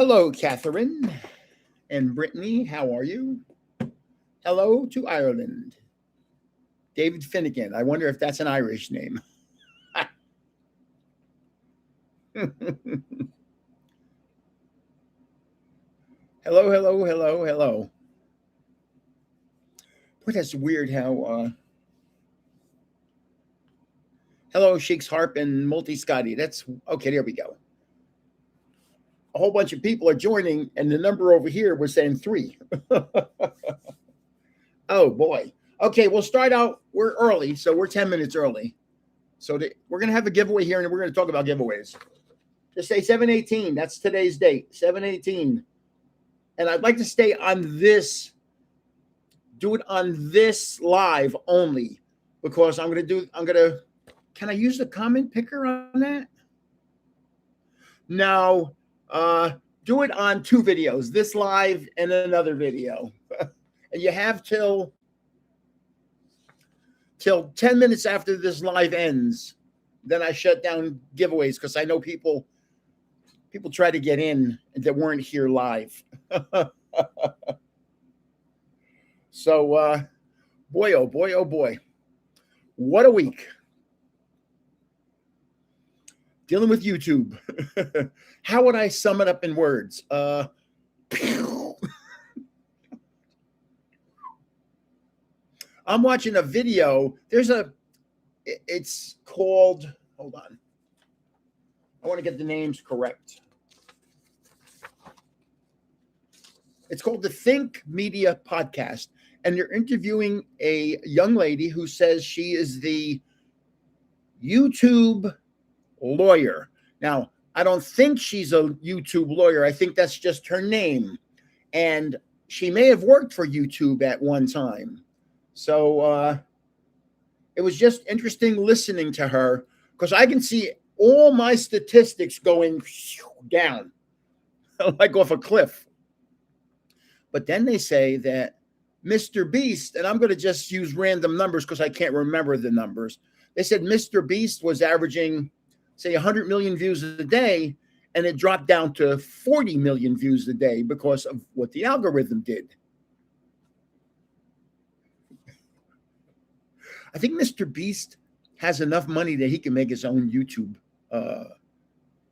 Hello, Catherine and Brittany. How are you? Hello to Ireland. David Finnegan. I wonder if that's an Irish name. Hello, hello, hello, hello. Boy, that's weird how. Hello, Sheiks Harp and Multi Scotty. That's okay. There we go. A whole bunch of people are joining, and the number over here was saying three. Oh boy. Okay, we'll start out. We're early, so we're 10 minutes early. So we're gonna have a giveaway here, and we're gonna talk about giveaways. Just say 7/18. That's today's date. 7/18. And I'd like to stay on this. Do it on this live only, because I'm gonna. Can I use the comment picker on that? No. Do it on two videos, this live and another video. And you have till 10 minutes after this live ends. Then I shut down giveaways because I know people try to get in that weren't here live. So boy, oh boy, oh boy. What a week. Dealing with YouTube. How would I sum it up in words? I'm watching a video. It's called, hold on. I want to get the names correct. It's called the Think Media Podcast. And they're interviewing a young lady who says she is the YouTube lawyer. Now, I don't think she's a YouTube lawyer. I think that's just her name. And she may have worked for YouTube at one time. So it was just interesting listening to her because I can see all my statistics going down like off a cliff. But then they say that Mr. Beast, and I'm going to just use random numbers because I can't remember the numbers. They said Mr. Beast was averaging, say, 100 million views a day, and it dropped down to 40 million views a day because of what the algorithm did. I think Mr. Beast has enough money that he can make his own YouTube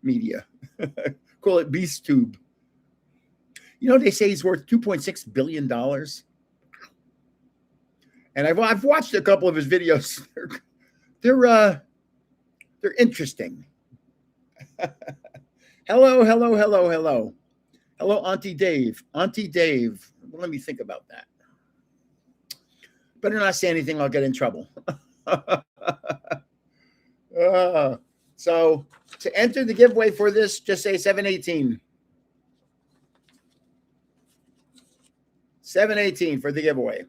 media. Call it BeastTube. You know, they say he's worth $2.6 billion. And I've watched a couple of his videos. They're interesting. Hello, hello, hello, hello. Hello, Auntie Dave. Auntie Dave. Well, let me think about that. Better not say anything, I'll get in trouble. So to enter the giveaway for this, just say 7/18. 7/18 for the giveaway.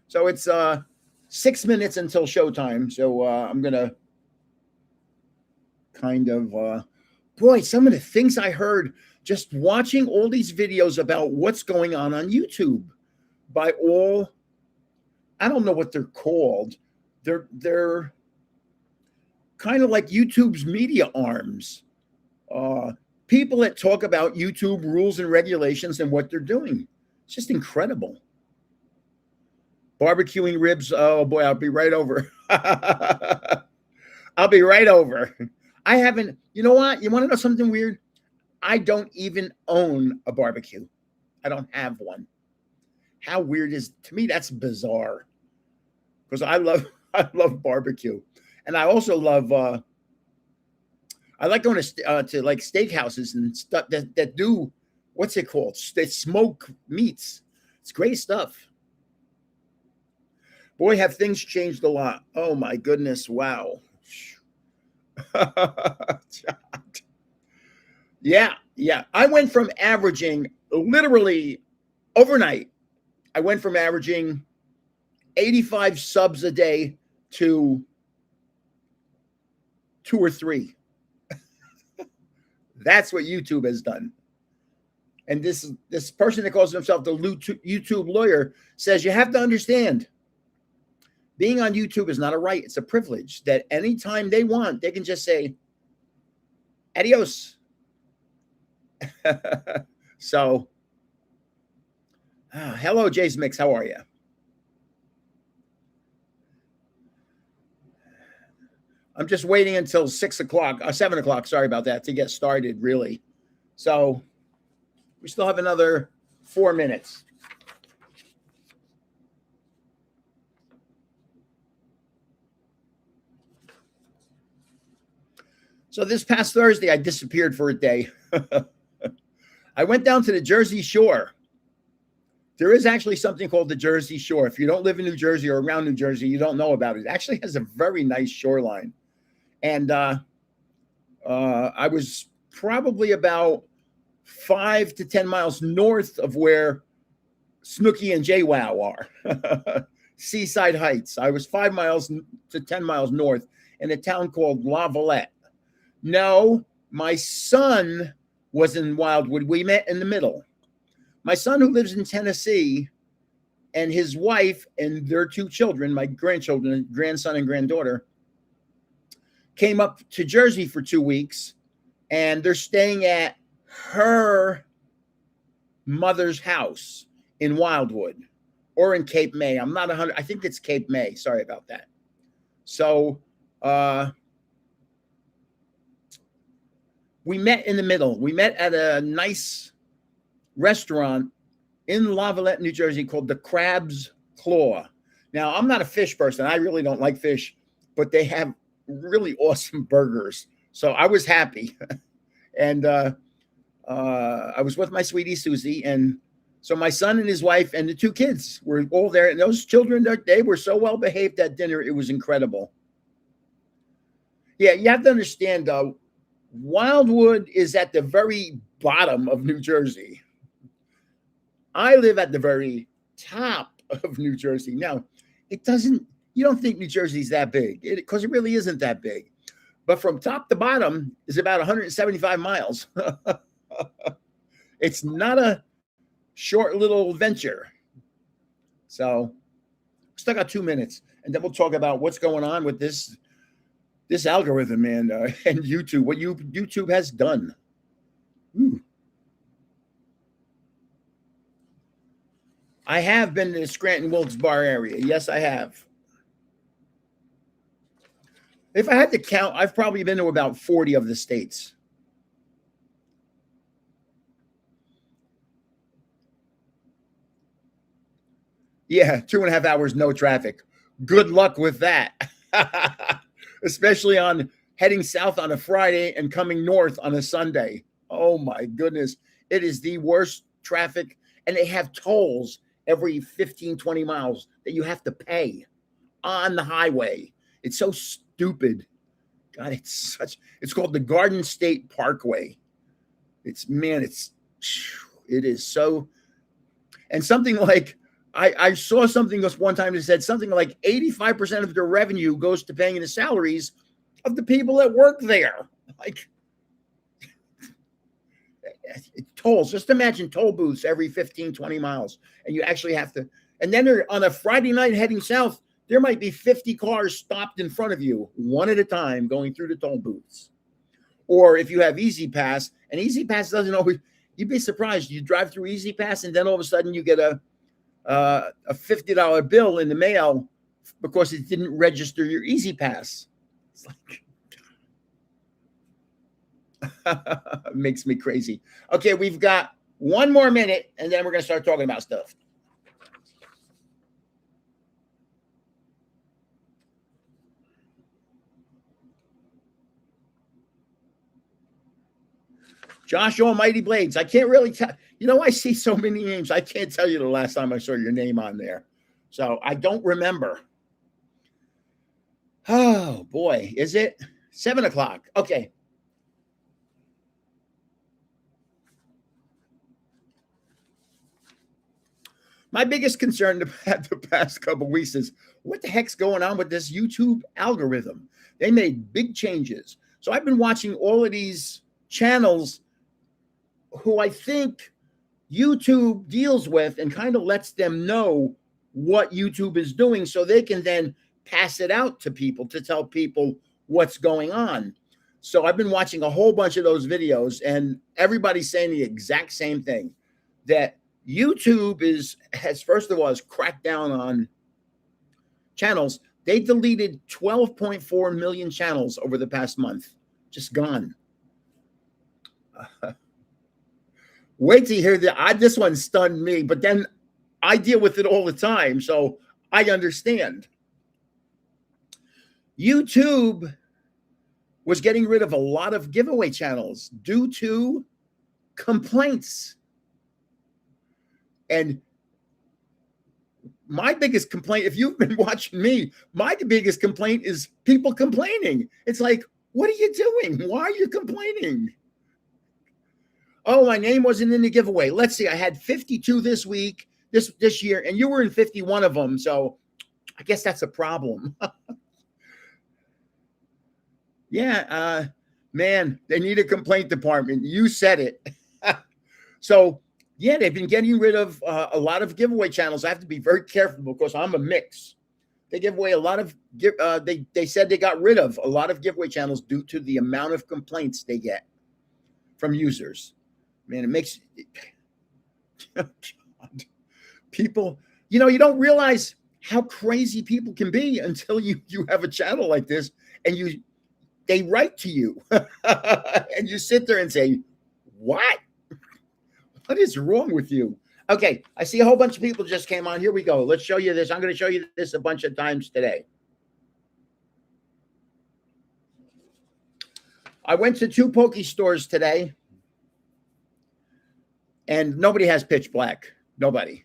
So it's 6 minutes until showtime. So I'm going to kind of, boy, some of the things I heard just watching all these videos about what's going on YouTube by all, I don't know what they're called. They're kind of like YouTube's media arms. People that talk about YouTube rules and regulations and what they're doing. It's just incredible. Barbecuing ribs. Oh boy, I'll be right over. I'll be right over. I haven't, you know what? You want to know something weird? I don't even own a barbecue. I don't have one. How weird is, to me, that's bizarre. Because I love barbecue. And I also love, I like going to like steakhouses and stuff that do, what's it called? They smoke meats. It's great stuff. Boy, have things changed a lot. Oh my goodness. Wow. Yeah. I went from averaging literally overnight. I went from averaging 85 subs a day to 2 or 3. That's what YouTube has done. And this person that calls himself the YouTube lawyer says you have to understand, being on YouTube is not a right. It's a privilege that anytime they want, they can just say, Adios. So, hello, Jay's Mix. How are you? I'm just waiting until 6 o'clock, 7 o'clock. Sorry about that, to get started, really. So we still have another 4 minutes. So this past Thursday, I disappeared for a day. I went down to the Jersey Shore. There is actually something called the Jersey Shore. If you don't live in New Jersey or around New Jersey, you don't know about it. It actually has a very nice shoreline. And I was probably about 5 to 10 miles north of where Snooki and JWoww are. Seaside Heights. I was 5 miles to 10 miles north in a town called La Valette. No, my son was in Wildwood. We met in the middle. My son, who lives in Tennessee, and his wife and their 2 children, my grandchildren, grandson and granddaughter, came up to Jersey for 2 weeks, and they're staying at her mother's house in Wildwood or in Cape May. I'm not 100. I think it's Cape May. Sorry about that. So we met in the middle. We met at a nice restaurant in La Valette, New Jersey, called the Crab's Claw. Now, I'm not a fish person. I really don't like fish, but they have really awesome burgers. So I was happy. And I was with my sweetie, Susie. And so my son and his wife and the 2 kids were all there. And those children, they were so well behaved at dinner. It was incredible. Yeah, you have to understand, Wildwood is at the very bottom of New Jersey. I live at the very top of New Jersey. Now, you don't think New Jersey's that big, because it really isn't that big. But from top to bottom is about 175 miles. It's not a short little venture. So still got 2 minutes, and then we'll talk about what's going on with this algorithm and YouTube, what YouTube has done. Ooh. I have been to the Scranton Wilkes-Barre area. Yes, I have. If I had to count, I've probably been to about 40 of the states. Yeah, 2.5 hours, no traffic. Good luck with that. Especially on heading south on a Friday and coming north on a Sunday. Oh my goodness. It is the worst traffic. And they have tolls every 15, 20 miles that you have to pay on the highway. It's so stupid. God, it's called the Garden State Parkway. It is so, and something like, I saw something this one time that said something like 85% of their revenue goes to paying the salaries of the people that work there. Like, tolls. Just imagine toll booths every 15, 20 miles. And you actually have to, and then on a Friday night heading south, there might be 50 cars stopped in front of you, one at a time, going through the toll booths. Or if you have Easy Pass, and Easy Pass doesn't always, you'd be surprised. You drive through Easy Pass, and then all of a sudden you get a $50 bill in the mail because it didn't register your Easy Pass. It's like, it makes me crazy. Okay, we've got 1 more minute, and then we're going to start talking about stuff. Josh Almighty Blades. I can't really tell. I see so many names. I can't tell you the last time I saw your name on there. So I don't remember. Oh, boy. Is it 7 o'clock? Okay. My biggest concern the past couple of weeks is what the heck's going on with this YouTube algorithm? They made big changes. So I've been watching all of these channels who I think YouTube deals with and kind of lets them know what YouTube is doing so they can then pass it out to people to tell people what's going on. So I've been watching a whole bunch of those videos, and everybody's saying the exact same thing, that YouTube has first of all has cracked down on channels. They deleted 12.4 million channels over the past month, just gone. Wait to hear this one stunned me, but then I deal with it all the time, so I understand. YouTube was getting rid of a lot of giveaway channels due to complaints. And my biggest complaint, if you've been watching me, my biggest complaint is people complaining. It's like, what are you doing? Why are you complaining? Oh, my name wasn't in the giveaway. Let's see, I had 52 this week, this year, and you were in 51 of them. So I guess that's a problem. Yeah, man, they need a complaint department. You said it. So, yeah, they've been getting rid of a lot of giveaway channels. I have to be very careful because I'm a mix. They give away a lot of they said they got rid of a lot of giveaway channels due to the amount of complaints they get from users. Man, it makes people, you don't realize how crazy people can be until you have a channel like this and they write to you and you sit there and say, what is wrong with you? Okay, I see a whole bunch of people just came on. Here we go. Let's show you this. I'm going to show you this a bunch of times today. I went to 2 Poke stores today, and nobody has pitch black. Nobody.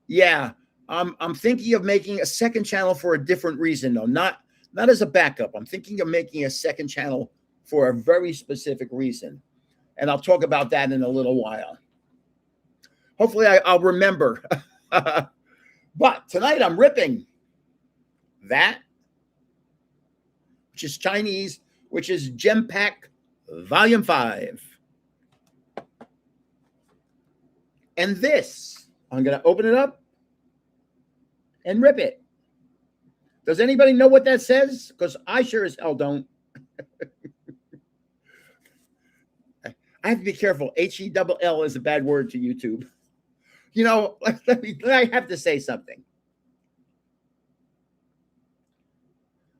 Yeah, I'm thinking of making a second channel for a different reason, though. Not as a backup. I'm thinking of making a second channel for a very specific reason. And I'll talk about that in a little while. Hopefully I'll remember. But tonight I'm ripping that, which is Chinese, which is Gem Pack Volume 5. And this, I'm going to open it up and rip it. Does anybody know what that says? Because I sure as hell don't. I have to be careful. HELL is a bad word to YouTube. I have to say something.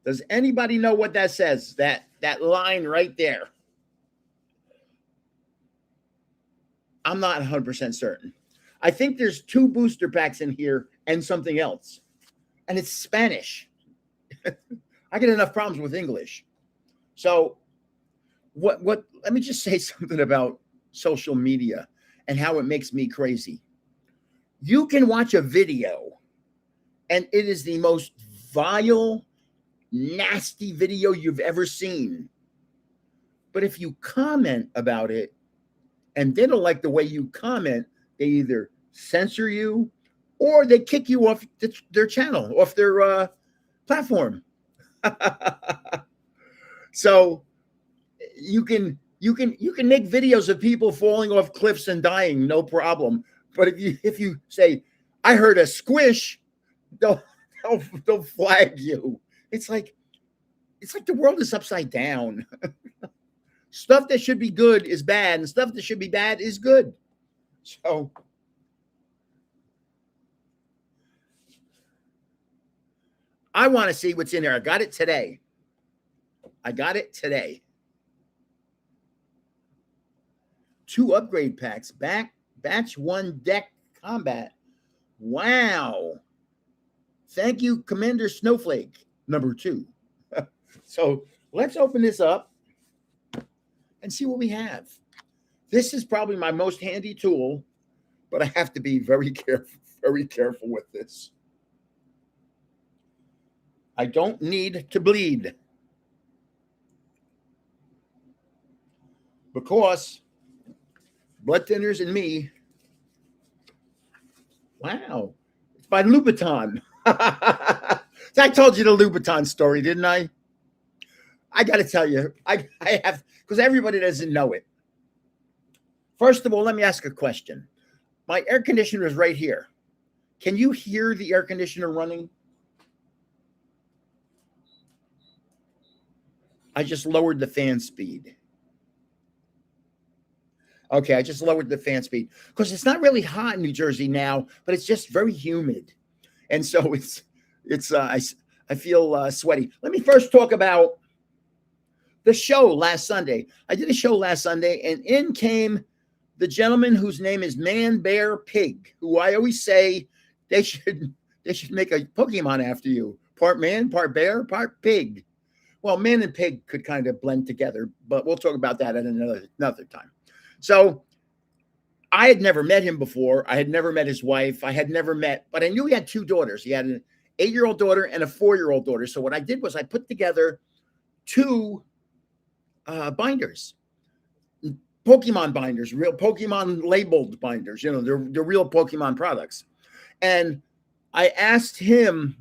Does anybody know what that says? That line right there. I'm not 100% certain. I think there's 2 booster packs in here and something else. And it's Spanish. I get enough problems with English. So what let me just say something about social media and how it makes me crazy. You can watch a video and it is the most vile, nasty video you've ever seen. But if you comment about it and they don't like the way you comment, they either censor you or they kick you off their channel, off their platform. So you can make videos of people falling off cliffs and dying, no problem. But if you say, I heard a squish, they'll flag you. It's like the world is upside down. Stuff that should be good is bad, and stuff that should be bad is good. So I want to see what's in there. I got it today. 2 upgrade packs. Batch 1 deck combat. Wow. Thank you, Commander Snowflake, number 2. So let's open this up and see what we have. This is probably my most handy tool, but I have to be very careful with this. I don't need to bleed because blood thinners and me. Wow. It's by Louboutin. I told you the Louboutin story, didn't I? I got to tell you, I have, because everybody doesn't know it. First of all, let me ask a question. My air conditioner is right here. Can you hear the air conditioner running? I just lowered the fan speed. Okay, I just lowered the fan speed because it's not really hot in New Jersey now, but it's just very humid, and so it's I feel sweaty. Let me first talk about the show last Sunday. I did a show last Sunday, and in came the gentleman whose name is Man Bear Pig, who I always say they should make a Pokemon after you. Part man, part bear, part pig. Well, man and pig could kind of blend together, but we'll talk about that at another time. So I had never met him before. I had never met his wife. I had never met, but I knew he had two daughters. He had an 8-year-old daughter and a 4-year-old daughter. So what I did was I put together two binders, Pokemon binders, real Pokemon labeled binders. You know, they're real Pokemon products. And I asked him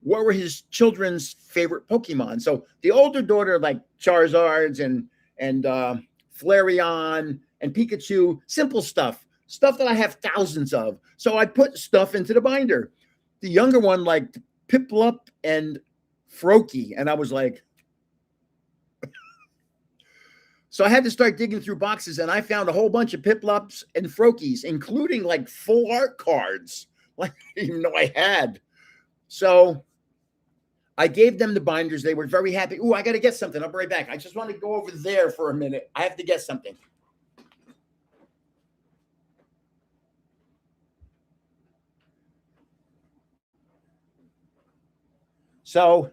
what were his children's favorite Pokemon. So the older daughter like Charizards and Flareon and Pikachu, simple stuff that I have thousands of. So I put stuff into the binder. The younger one liked Piplup and Froakie, and I was like, so I had to start digging through boxes, and I found a whole bunch of Piplups and Froakies, including like full art cards, like I didn't even know I had. So I gave them the binders. They were very happy. Ooh, I got to get something. I'll be right back. I just want to go over there for a minute. I have to get something. So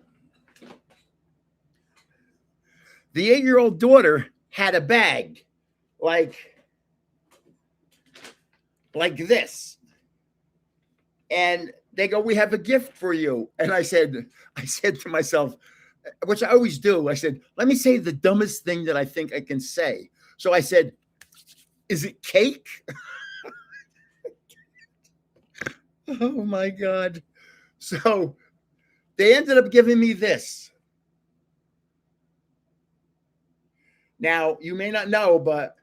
the 8-year-old daughter had a bag like this. And they go, "We have a gift for you." And I said to myself, which I always do, I said, let me say the dumbest thing that I think I can say. So I said, "Is it cake?" Oh my God. So they ended up giving me this. Now, you may not know, but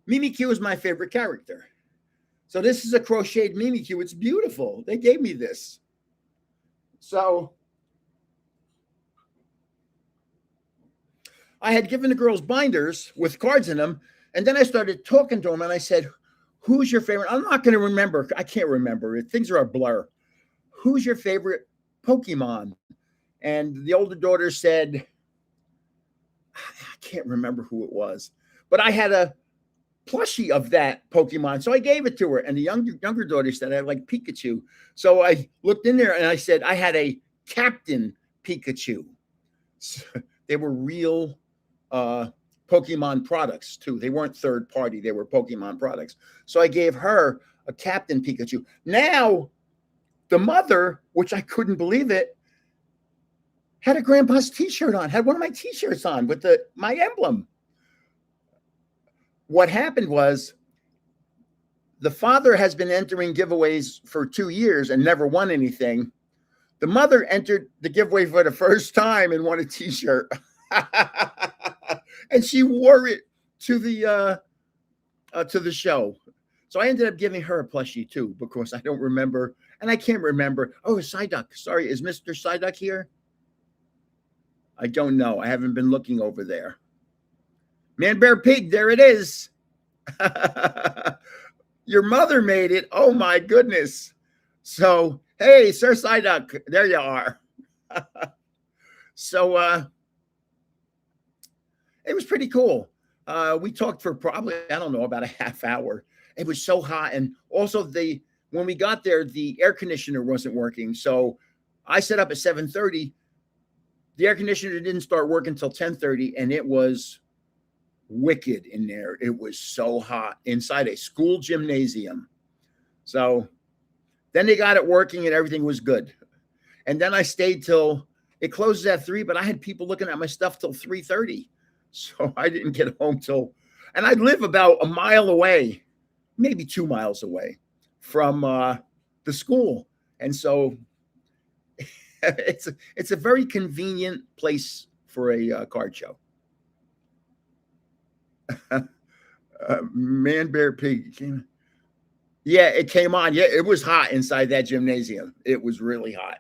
Mimikyu is my favorite character. So this is a crocheted Mimikyu. It's beautiful. They gave me this. So I had given the girls binders with cards in them, and then I started talking to them, and I said, "Who's your favorite?" I'm not going to remember. I can't remember. Things are a blur. "Who's your favorite Pokemon?" And the older daughter said, I can't remember who it was, but I had a plushie of that Pokemon, so I gave it to her. And the younger daughter said, "I like Pikachu." So I looked in there and I said, I had a Captain Pikachu. So they were real Pokemon products too. They weren't third party. They were Pokemon products. So I gave her a Captain Pikachu. Now, the mother, which I couldn't believe it, had a grandpa's t-shirt on, had one of my t-shirts on with my emblem. What happened was the father has been entering giveaways for 2 years and never won anything. The mother entered the giveaway for the first time and won a t-shirt. And she wore it to the show. So I ended up giving her a plushie too, because I don't remember, and I can't remember. Oh, Psyduck. Sorry, is Mr. Psyduck here? I don't know. I haven't been looking over there. Man Bear Pig, there it is. Your mother made it. Oh my goodness. So, hey, Sir Psyduck, there you are. So it was pretty cool. We talked for probably, I don't know, about a half hour. It was so hot. And also when we got there, the air conditioner wasn't working. So I set up at 7:30. The air conditioner didn't start working until 10:30, and it was wicked in there. It was so hot inside a school gymnasium. So then they got it working and everything was good. And then I stayed till it closes at 3, but I had people looking at my stuff till 3:30. So I didn't get home and I live about a mile away, maybe 2 miles away from the school. And so it's a very convenient place for a card show. Man Bear Pig. Yeah, it came on. Yeah, it was hot inside that gymnasium. It was really hot.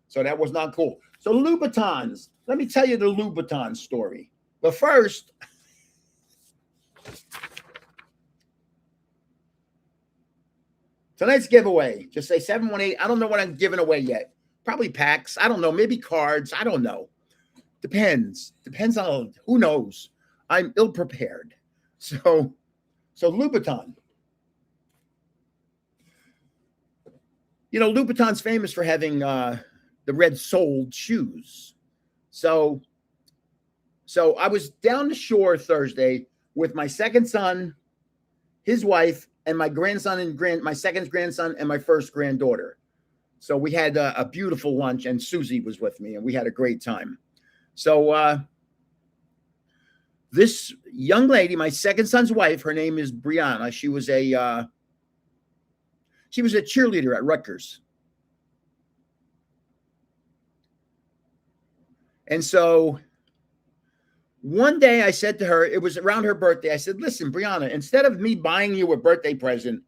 So that was not cool. So Louboutins. Let me tell you the Louboutin story. But first, tonight's giveaway. Just say 718. I don't know what I'm giving away yet. Probably packs. I don't know. Maybe cards. I don't know. Depends. Depends on who knows. I'm ill prepared. So Louboutin. You know, Louboutin's famous for having the red soled shoes. So I was down the shore Thursday with my second son, his wife, and my grandson and my second grandson and my first granddaughter. So we had a beautiful lunch, and Susie was with me, and we had a great time. So this young lady, my second son's wife, her name is Brianna. She was a cheerleader at Rutgers. And so one day I said to her, it was around her birthday, I said, listen, Brianna, instead of me buying you a birthday present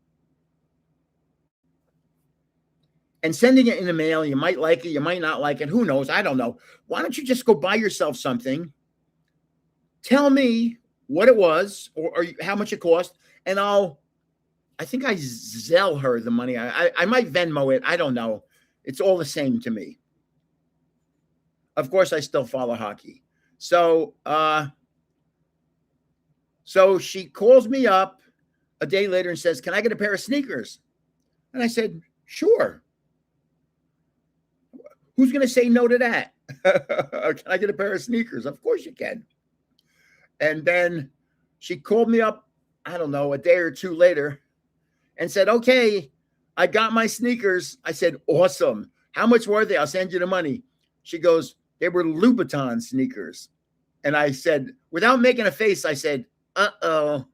and sending it in the mail, you might like it, you might not like it, who knows, I don't know. Why don't you just go buy yourself something, tell me what it was or how much it cost, and I think I Zelle her the money. I might Venmo it, I don't know. It's all the same to me. Of course, I still follow hockey. So she calls me up a day later and says, can I get a pair of sneakers? And I said, sure. Who's going to say no to that? Can I get a pair of sneakers? Of course you can. And then she called me up, I don't know, a day or two later and said, okay, I got my sneakers. I said, awesome. How much were they? I'll send you the money. She goes, they were Louboutin sneakers. And I said, without making a face, I said, uh-oh.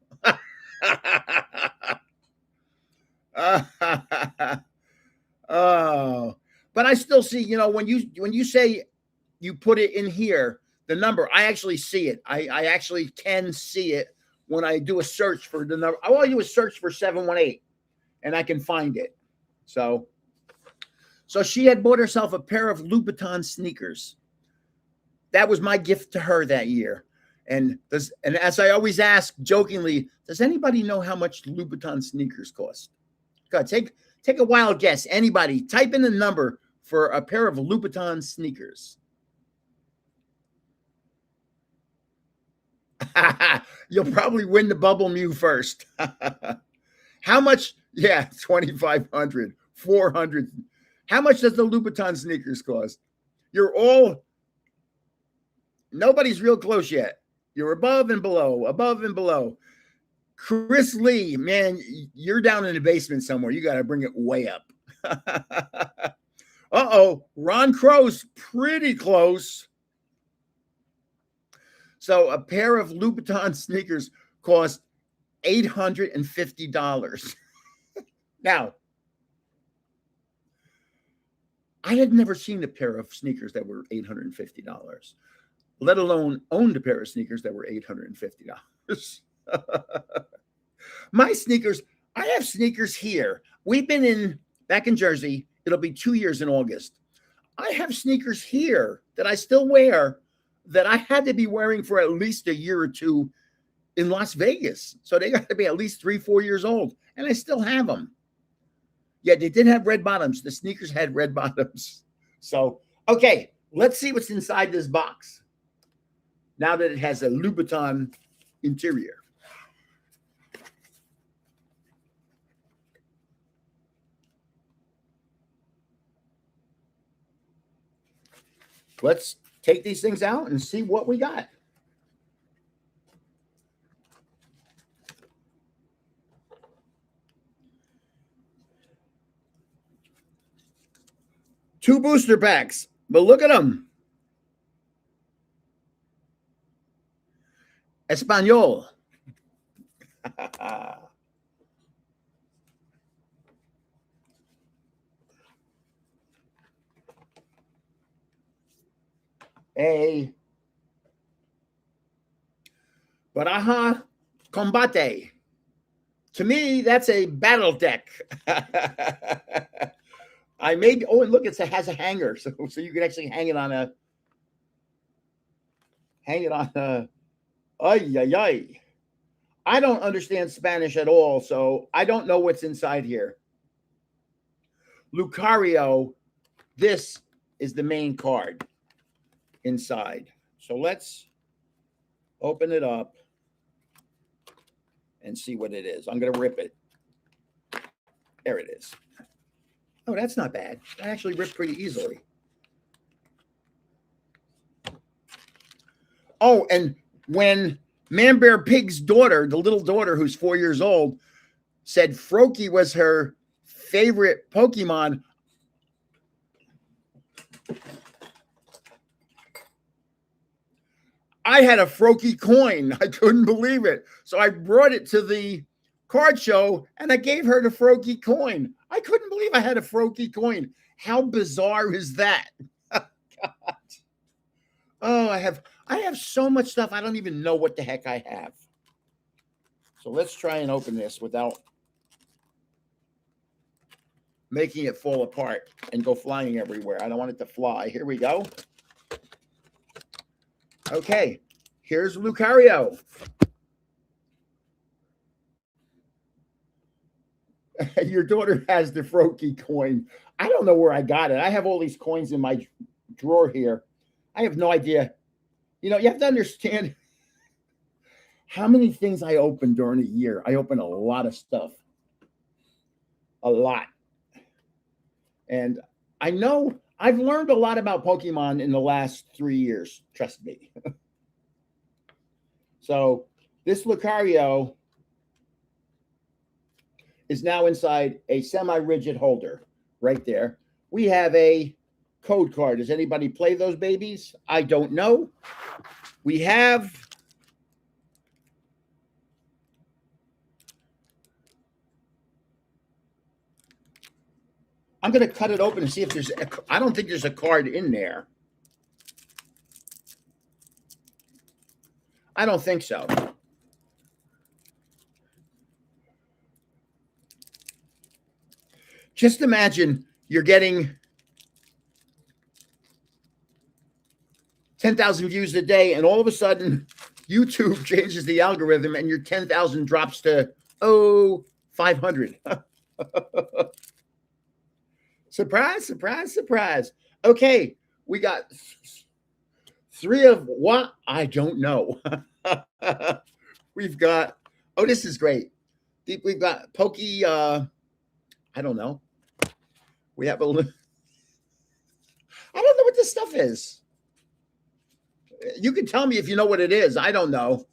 Oh. But I still see, you know, when you say you put it in here, the number, I actually see it. I actually can see it when I do a search for the number. All I do is search for 718 and I can find it. So she had bought herself a pair of Louboutin sneakers. That was my gift to her that year. And as I always ask jokingly, does anybody know how much Louboutin sneakers cost? God, take a wild guess. Anybody, type in the number for a pair of Louboutin sneakers. You'll probably win the Bubble Mew first. How much? Yeah, 2,500, 400. How much does the Louboutin sneakers cost? Nobody's real close yet. You're above and below, above and below. Chris Lee, man, you're down in the basement somewhere. You got to bring it way up. Uh-oh, Ron Crow's pretty close. So a pair of Louboutin sneakers cost $850. Now, I had never seen a pair of sneakers that were $850, let alone owned a pair of sneakers that were $850. My sneakers, I have sneakers here. We've been back in Jersey. It'll be 2 years in August. I have sneakers here that I still wear that I had to be wearing for at least a year or two in Las Vegas. So they got to be at least 3-4 years old. And I still have them. Yeah, they did have red bottoms. The sneakers had red bottoms. So, okay, let's see what's inside this box. Now that it has a Louboutin interior. Let's take these things out and see what we got. Two booster packs, but look at them. Espanol. A Baraja Combate. To me, that's a battle deck. I made. Oh, and look, it has a hanger, so you can actually hang it on a. Ay ay ay. I don't understand Spanish at all, so I don't know what's inside here. Lucario, this is the main card inside. So let's open it up and see what it is. I'm going to rip it. There it is. Oh, that's not bad. That actually ripped pretty easily. Oh, and when Man Bear Pig's daughter, the little daughter who's 4 years old, said Froakie was her favorite Pokemon, I had a Froakie coin. I couldn't believe it. So I brought it to the card show and I gave her the Froakie coin. I couldn't believe I had a Froakie coin. How bizarre is that? God. Oh, I have so much stuff. I don't even know what the heck I have. So let's try and open this without making it fall apart and go flying everywhere. I don't want it to fly. Here we go. Okay, here's Lucario. Your daughter has the Froakie coin. I don't know where I got it. I have all these coins in my drawer here. I have no idea. You know, you have to understand how many things I open during a year. I open a lot of stuff. A lot. And I know I've learned a lot about Pokemon in the last 3 years. Trust me. So this Lucario is now inside a semi-rigid holder right there. We have a code card. Does anybody play those babies? I don't know. We have I'm going to cut it open and see if there's I don't think there's a card in there. I don't think so. Just imagine you're getting 10,000 views a day, and all of a sudden, YouTube changes the algorithm, and your 10,000 drops to 500. Surprise, surprise, surprise. Okay, we got 3 of what? I don't know. We've got, oh, this is great. We've got Pokey, I don't know. We have I don't know what this stuff is. You can tell me if you know what it is. I don't know.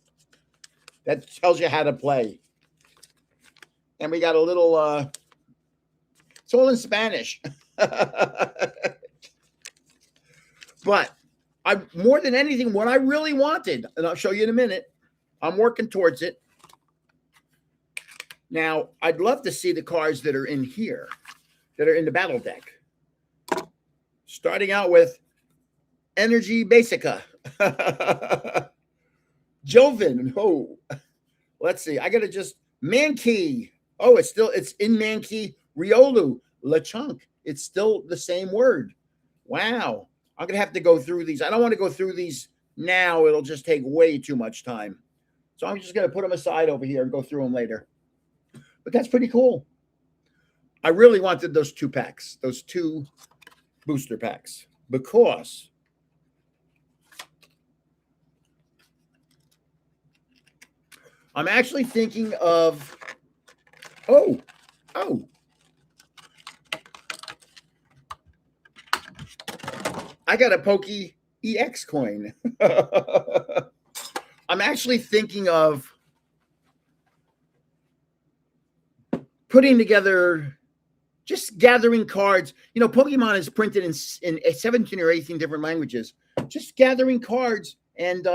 That tells you how to play. And we got a little, it's all in Spanish. But more than anything, what I really wanted, and I'll show you in a minute, I'm working towards it. Now, I'd love to see the cards that are in here, that are in the battle deck. Starting out with Energy Basica. Joven. Oh, let's see. I got to just Mankey. Oh, it's in Mankey. Riolu. Lechonk. It's still the same word. Wow. I'm going to have to go through these. I don't want to go through these now. It'll just take way too much time. So I'm just going to put them aside over here and go through them later. But that's pretty cool. I really wanted those 2 packs, those 2 booster packs, because I'm actually thinking of, I got a Pokey EX coin. I'm actually thinking of putting together, just gathering cards. You know, Pokemon is printed in 17 or 18 different languages. Just gathering cards and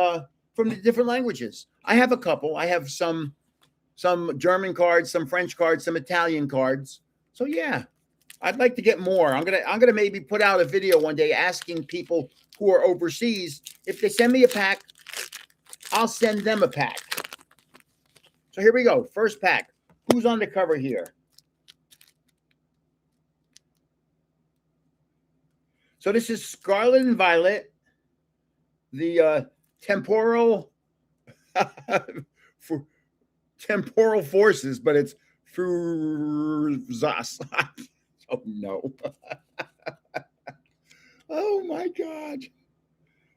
from the different languages. I have a couple. I have some German cards, some French cards, some Italian cards. So yeah, I'd like to get more. I'm gonna maybe put out a video one day asking people who are overseas if they send me a pack, I'll send them a pack. So here we go. First pack. Who's on the cover here? So this is Scarlet and Violet, the temporal for temporal forces, but it's Furzas. Oh no. Oh my God.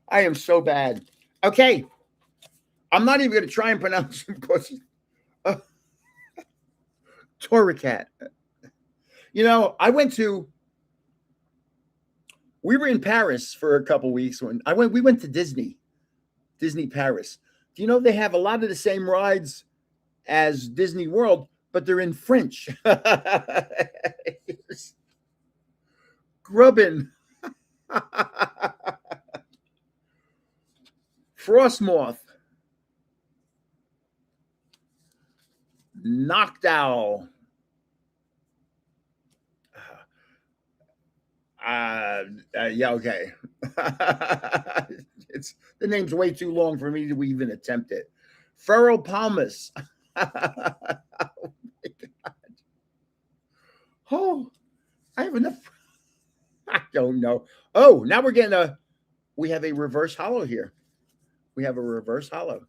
I am so bad. Okay. I'm not even going to try and pronounce them because Torricat. You know, we were in Paris for a couple weeks when we went to Disney Paris. Do you know they have a lot of the same rides as Disney World, but they're in French? Grubbin. Frostmoth. Knockdown. Yeah, okay. It's the name's way too long for me to even attempt it. Ferropalmus. Oh, I have enough. I don't know. Oh, now we're getting we have a reverse hollow here. We have a reverse hollow.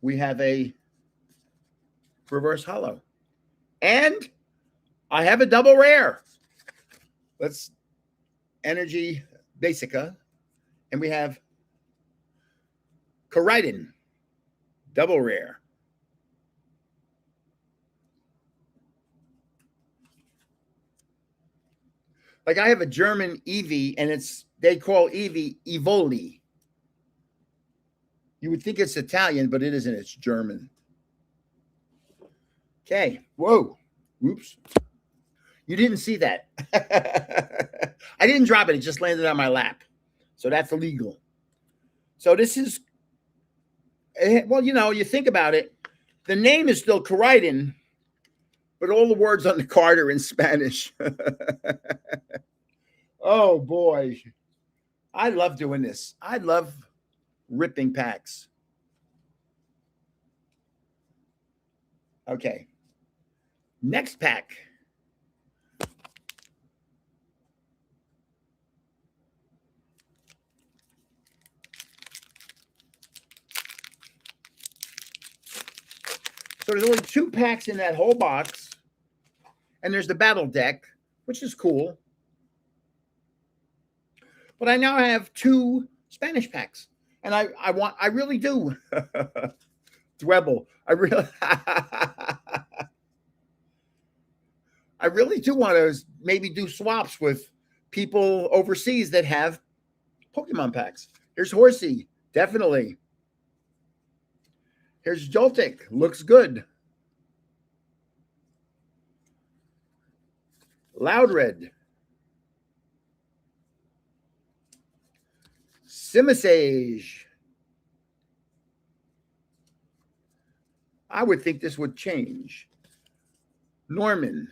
We have a reverse hollow. And I have a double rare. Let's Energy Basica. And we have Koraidon, double rare. Like I have a German Eevee, and they call Eevee Evoli. You would think it's Italian, but it isn't. It's German. Okay. Whoa. Oops. You didn't see that. I didn't drop it. It just landed on my lap. So that's illegal. So this is, well, you know, you think about it. The name is still Koraidon, but all the words on the card are in Spanish. Oh, boy. I love doing this. I love ripping packs. Okay. Next pack. So there's only 2 packs in that whole box. And there's the battle deck, which is cool. But I now have 2 Spanish packs. And I really do. Dwebble. I really do want to maybe do swaps with people overseas that have Pokemon packs. Here's Horsey, definitely. Here's Joltik, looks good. Loudred. Simisage. I would think this would change. Norman.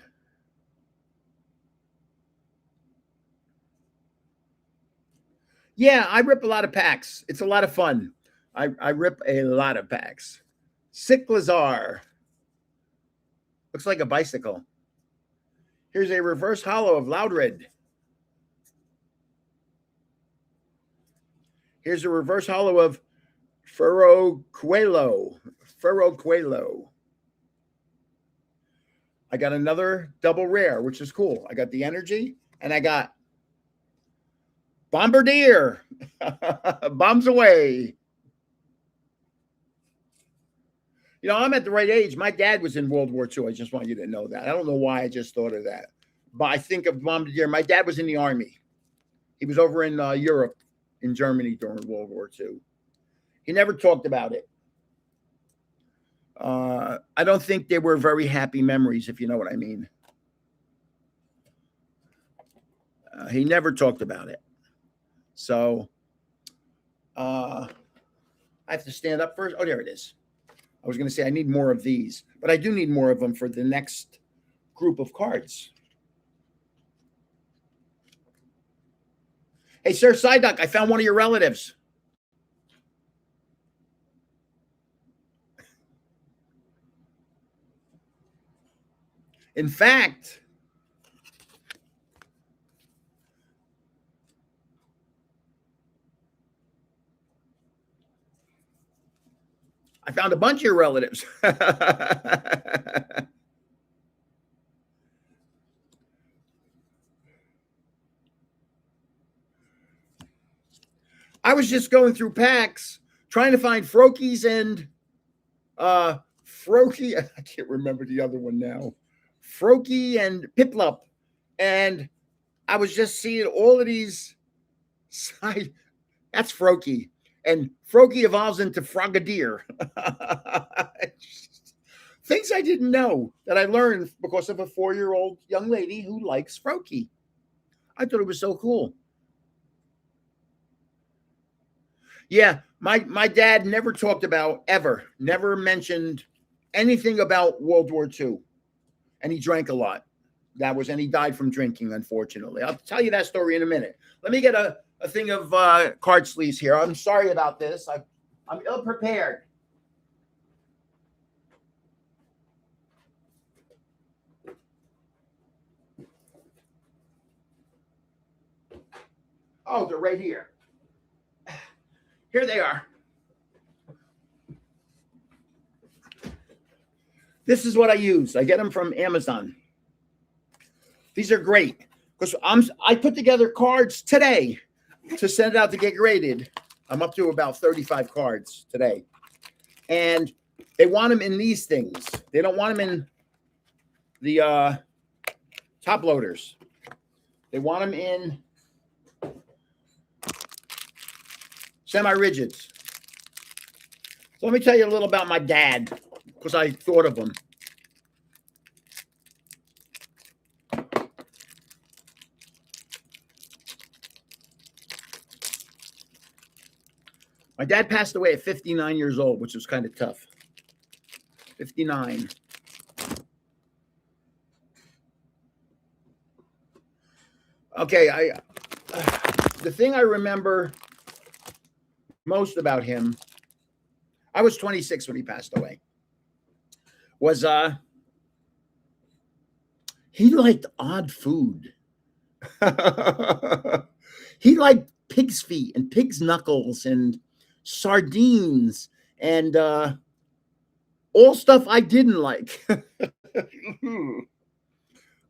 Yeah, I rip a lot of packs. It's a lot of fun. I rip a lot of packs. Cyclizar. Looks like a bicycle. Here's a reverse hollow of Loudred. Here's a reverse hollow of Ferroquelo. I got another double rare, which is cool. I got the energy, and I got Bombardier. Bombs away. You know, I'm at the right age. My dad was in World War II. I just want you to know that. I don't know why I just thought of that. But I think of Bombardier. My dad was in the Army. He was over in Europe, in Germany during World War II. He never talked about it. I don't think they were very happy memories, if you know what I mean. He never talked about it. So I have to stand up first. Oh, there it is. I was going to say I need more of these, but I do need more of them for the next group of cards. Hey, Sir Psyduck, I found one of your relatives. In fact, I found a bunch of your relatives. I was just going through packs trying to find Froakies and Froakie. I can't remember the other one now. Froakie and Piplup. And I was just seeing all of these. That's Froakie. And Froakie evolves into Frogadier. Things I didn't know that I learned because of a 4-year-old young lady who likes Froakie. I thought it was so cool. Yeah, my dad never talked about, never mentioned anything about World War II. And he drank a lot. And he died from drinking, unfortunately. I'll tell you that story in a minute. Let me get a thing of card sleeves here. I'm sorry about this. I'm ill prepared. Oh, they're right here. Here they are. This is what I use. I get them from Amazon. These are great because I put together cards today to send out to get graded. I'm up to about 35 cards today. And they want them in these things. They don't want them in the top loaders. They want them in semi-rigids. So let me tell you a little about my dad because I thought of him. My dad passed away at 59 years old, which was kind of tough. 59. Okay, the thing I remember most about him, I was 26 when he passed away, was he liked odd food. He liked pig's feet and pig's knuckles and sardines and all stuff I didn't like.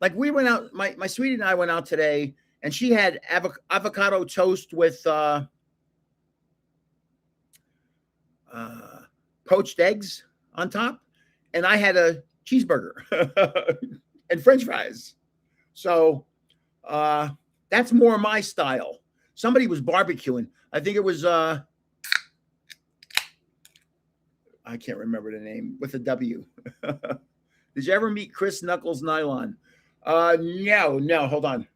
Like we went out, my sweetie and I went out today, and she had avocado toast with poached eggs on top, and I had a cheeseburger and French fries. So that's more my style. Somebody was barbecuing. I think it was I can't remember the name with a W. Did you ever meet Chris Knuckles Nylon? No, hold on.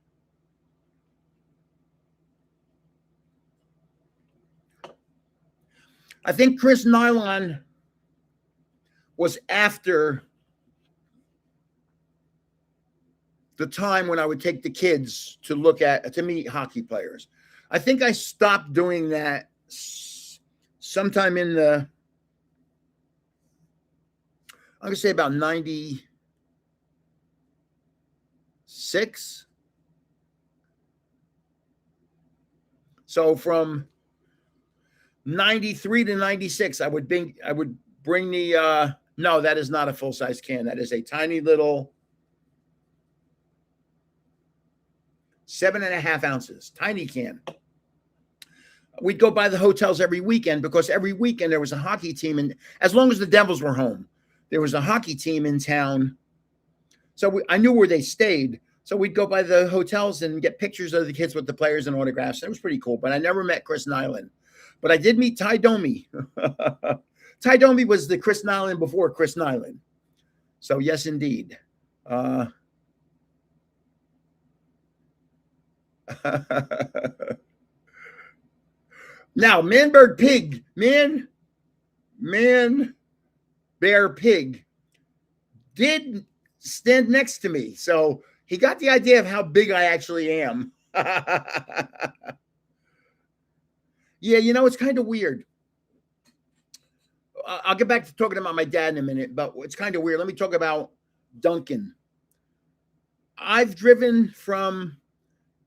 I think Chris Nylon was after the time when I would take the kids to meet hockey players. I think I stopped doing that sometime in I'm going to say about 96. So from 93 to 96, I would bring the no, that is not a full-size can. That is a tiny little 7.5 ounces, tiny can. We'd go by the hotels every weekend because every weekend there was a hockey team, and as long as the Devils were home, there was a hockey team in town. So I knew where they stayed. So we'd go by the hotels and get pictures of the kids with the players and autographs. It was pretty cool. But I never met Chris Nylon. But I did meet Ty Domi. Ty Domi was the Chris Nylon before Chris Nylon. So yes, indeed. Now, Manberg Pig, Man Bear Pig did stand next to me. So he got the idea of how big I actually am. Yeah, it's kind of weird. I'll get back to talking about my dad in a minute, but it's kind of weird. Let me talk about Duncan. I've driven from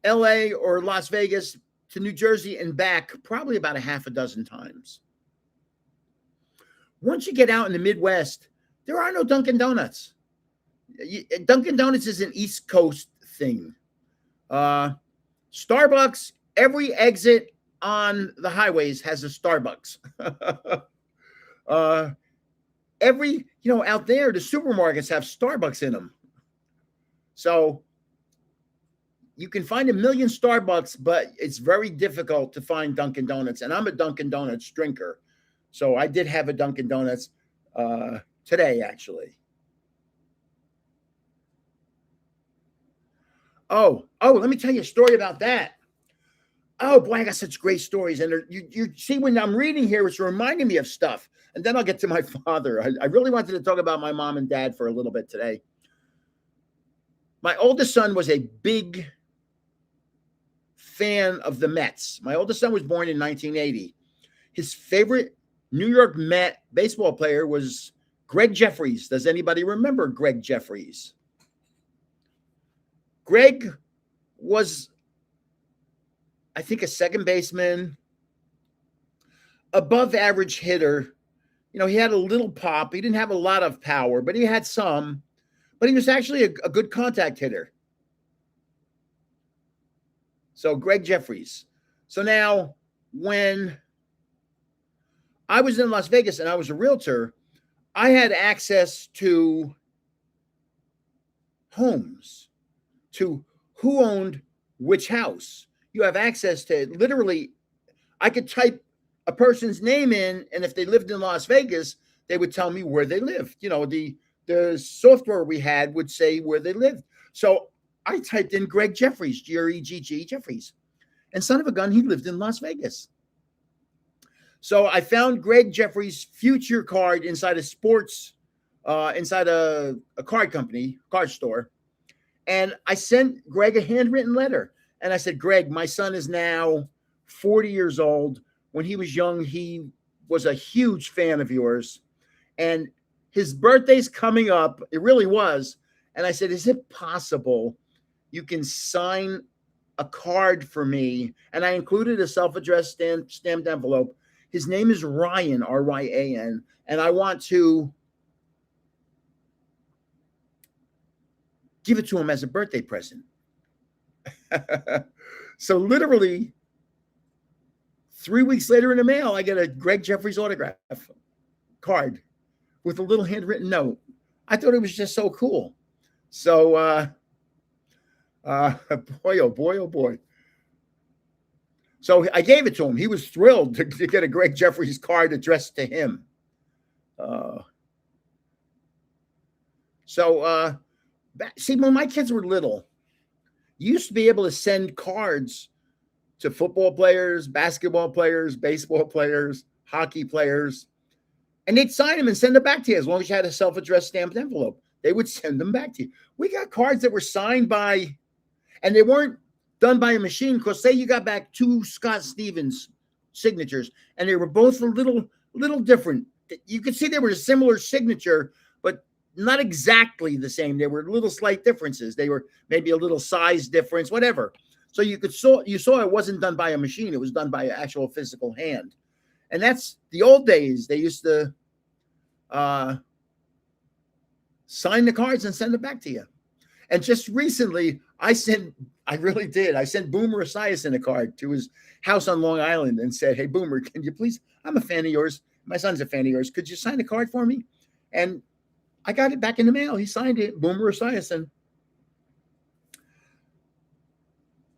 LA or Las Vegas to New Jersey and back probably about a half a dozen times. Once you get out in the Midwest, there are no Dunkin' Donuts. Dunkin' Donuts is an East Coast thing. Starbucks, every exit on the highways has a Starbucks. Out there, the supermarkets have Starbucks in them. So you can find a million Starbucks, but it's very difficult to find Dunkin' Donuts. And I'm a Dunkin' Donuts drinker. So I did have a Dunkin' Donuts today, actually. Oh, let me tell you a story about that. Oh boy, I got such great stories. And you see, when I'm reading here, it's reminding me of stuff. And then I'll get to my father. I really wanted to talk about my mom and dad for a little bit today. My oldest son was a big fan of the Mets. My oldest son was born in 1980. His favorite New York Met baseball player was Greg Jeffries. Does anybody remember Greg Jeffries? Greg was, I think, a second baseman, above average hitter. He had a little pop. He didn't have a lot of power, but he had some. But he was actually a good contact hitter. So Greg Jeffries. So now, when I was in Las Vegas and I was a realtor, I had access to homes, to who owned which house. You have access to literally, I could type a person's name in, and if they lived in Las Vegas, they would tell me where they lived. The software we had would say where they lived. So I typed in Greg Jeffries, G-R-E-G-G, Jeffries. And son of a gun, he lived in Las Vegas. So I found Greg Jeffries' future card inside a inside a card company, card store. And I sent Greg a handwritten letter. And I said, Greg, my son is now 40 years old. When he was young, he was a huge fan of yours. And his birthday's coming up. It really was. And I said, is it possible you can sign a card for me? And I included a self-addressed stamped envelope. His name is Ryan, R-Y-A-N. And I want to give it to him as a birthday present. So literally 3 weeks later in the mail, I get a Greg Jeffries autograph card with a little handwritten note. I thought it was just so cool. So, boy, oh boy, oh boy. So I gave it to him. He was thrilled to get a Greg Jeffries card addressed to him. See, when my kids were little, you used to be able to send cards to football players, basketball players, baseball players, hockey players, and they'd sign them and send them back to you as long as you had a self-addressed stamped envelope. They would send them back to you. We got cards that were signed by, and they weren't done by a machine, because say you got back 2 Scott Stevens signatures, and they were both a little different. You could see they were a similar signature, but not exactly the same. There were little slight differences. They were maybe a little size difference, whatever. So you saw it wasn't done by a machine. It was done by an actual physical hand. And that's the old days. They used to sign the cards and send it back to you. And just recently, I sent Boomer Esiason a card to his house on Long Island and said, hey, Boomer, can you please, I'm a fan of yours. My son's a fan of yours. Could you sign a card for me? And I got it back in the mail. He signed it, Boomer Esiason.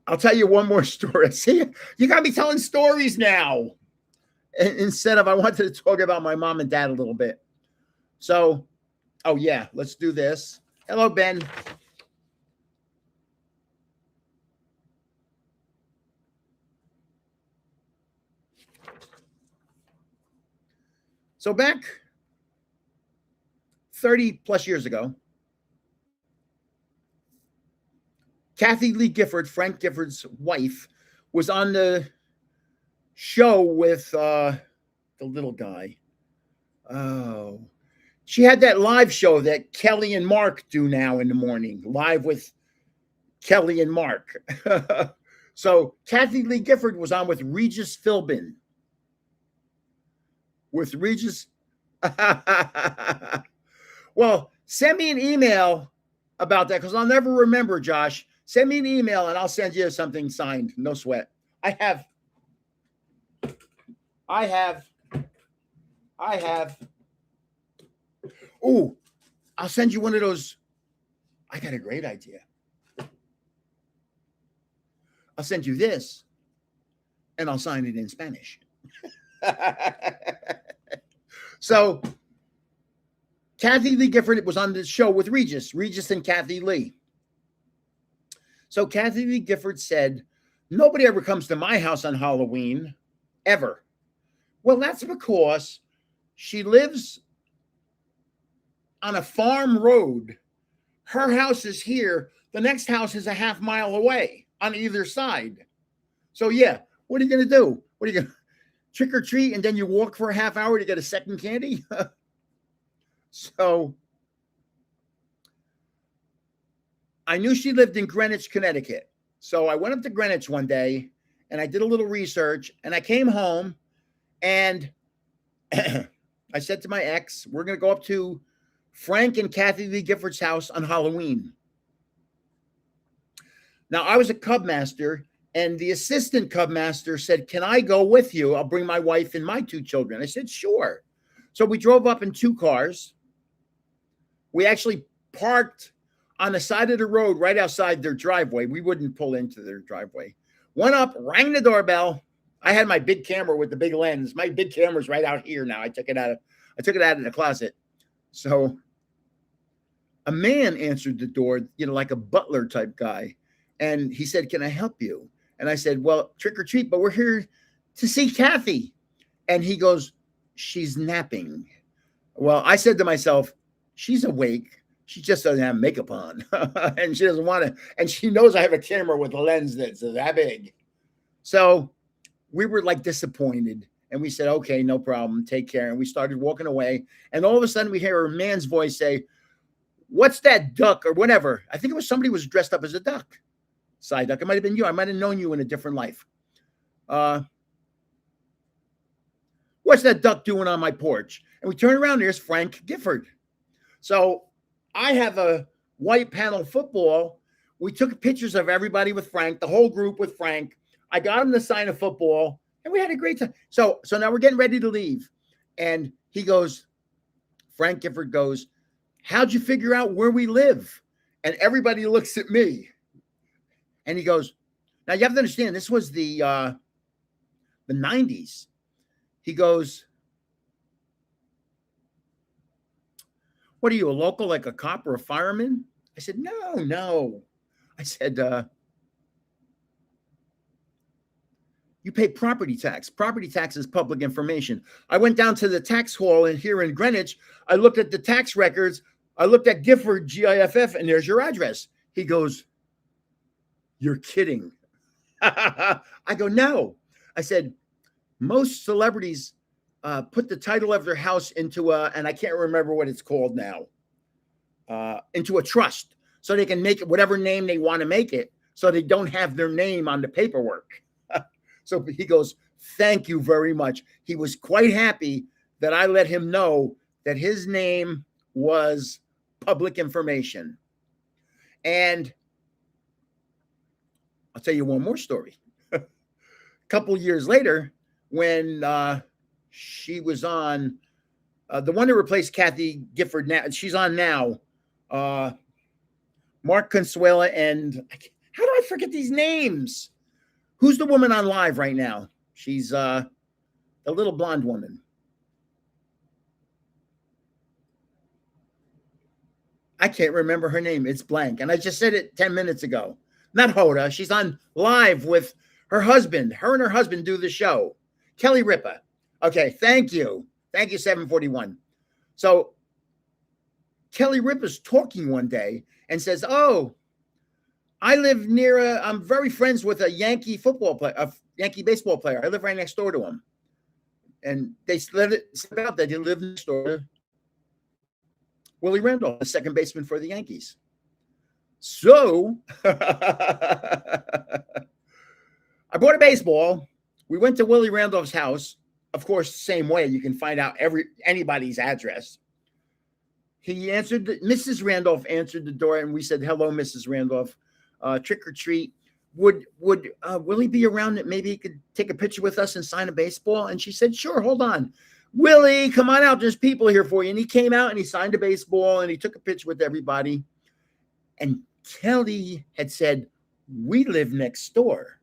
I'll tell you one more story. See, you got me telling stories now. Instead of, I wanted to talk about my mom and dad a little bit. So, oh yeah, let's do this. Hello, Ben. So back 30 plus years ago, Kathy Lee Gifford, Frank Gifford's wife, was on the show with the little guy. Oh, she had that live show that Kelly and Mark do now in the morning, live with Kelly and Mark. So Kathy Lee Gifford was on with Regis Philbin. With Regis, Well, send me an email about that because I'll never remember, Josh. Send me an email and I'll send you something signed. No sweat. I have. Oh, I'll send you one of those. I got a great idea. I'll send you this and I'll sign it in Spanish. So Kathie Lee Gifford was on the show with Regis and Kathie Lee. So Kathie Lee Gifford said, nobody ever comes to my house on Halloween, ever. Well, that's because she lives on a farm road. Her house is here. The next house is a half mile away on either side. So, yeah, what are you going to do? What are you going to trick or treat and then you walk for a half hour to get a second candy? So I knew she lived in Greenwich, Connecticut. So I went up to Greenwich one day and I did a little research and I came home and I said to my ex, we're going to go up to Frank and Kathie Lee Gifford's house on Halloween. Now, I was a Cub master, and the assistant Cub master said, can I go with you? I'll bring my wife and my 2 children. I said, sure. So we drove up in 2 cars. We actually parked on the side of the road right outside their driveway. We wouldn't pull into their driveway. Went up, rang the doorbell. I had my big camera with the big lens. My big camera's right out here now. I took it out of the closet. So a man answered the door, like a butler type guy. And he said, can I help you? And I said, well, trick or treat, but we're here to see Kathie. And he goes, she's napping. Well, I said to myself, she's awake. She just doesn't have makeup on. And she doesn't want to. And she knows I have a camera with a lens that's that big. So we were like disappointed. And we said, okay, no problem. Take care. And we started walking away. And all of a sudden we hear a man's voice say, what's that duck or whatever? I think it was somebody was dressed up as a duck. Side duck. It might have been you. I might have known you in a different life. What's that duck doing on my porch? And we turn around. There's Frank Gifford. So I have a white panel football. We took pictures of everybody with Frank, the whole group with Frank. I got him to sign a football, and we had a great time. So now we're getting ready to leave. And he goes, Frank Gifford goes, how'd you figure out where we live? And everybody looks at me. And he goes, now you have to understand, this was the 90s. He goes, what are you, a local, like a cop or a fireman? I said, no. I said, you pay property tax. Property tax is public information. I went down to the tax hall here in Greenwich. I looked at the tax records. I looked at Gifford, GIFF, and there's your address. He goes, you're kidding. I go, no. I said, most celebrities put the title of their house into and I can't remember what it's called now, into a trust so they can make it whatever name they want to make it so they don't have their name on the paperwork. So he goes, thank you very much. He was quite happy that I let him know that his name was public information. And I'll tell you one more story. A couple years later, when she was on the one that replaced Kathie Gifford now, she's on now, Mark Consuela, and how do I forget these names? Who's the woman on live right now? She's the little blonde woman. I can't remember her name. It's blank. And I just said it 10 minutes ago. Not Hoda. She's on live with her husband. Her and her husband do the show. Kelly Ripa. Okay, thank you. Thank you, 741. So Kelly Ripa's talking one day and says, oh, I live near I'm very friends with a Yankee football player, a Yankee baseball player. I live right next door to him. And they slid out that they live next door to Willie Randolph, the second baseman for the Yankees. So I bought a baseball. We went to Willie Randolph's house of course, same way you can find out anybody's address. He answered. Mrs. Randolph answered the door, and we said, "Hello, Mrs. Randolph. Trick or treat. Would Willie be around that maybe he could take a picture with us and sign a baseball?" And she said, "Sure. Hold on, Willie, come on out. There's people here for you." And he came out and he signed a baseball and he took a picture with everybody. And Kelly had said, "We live next door."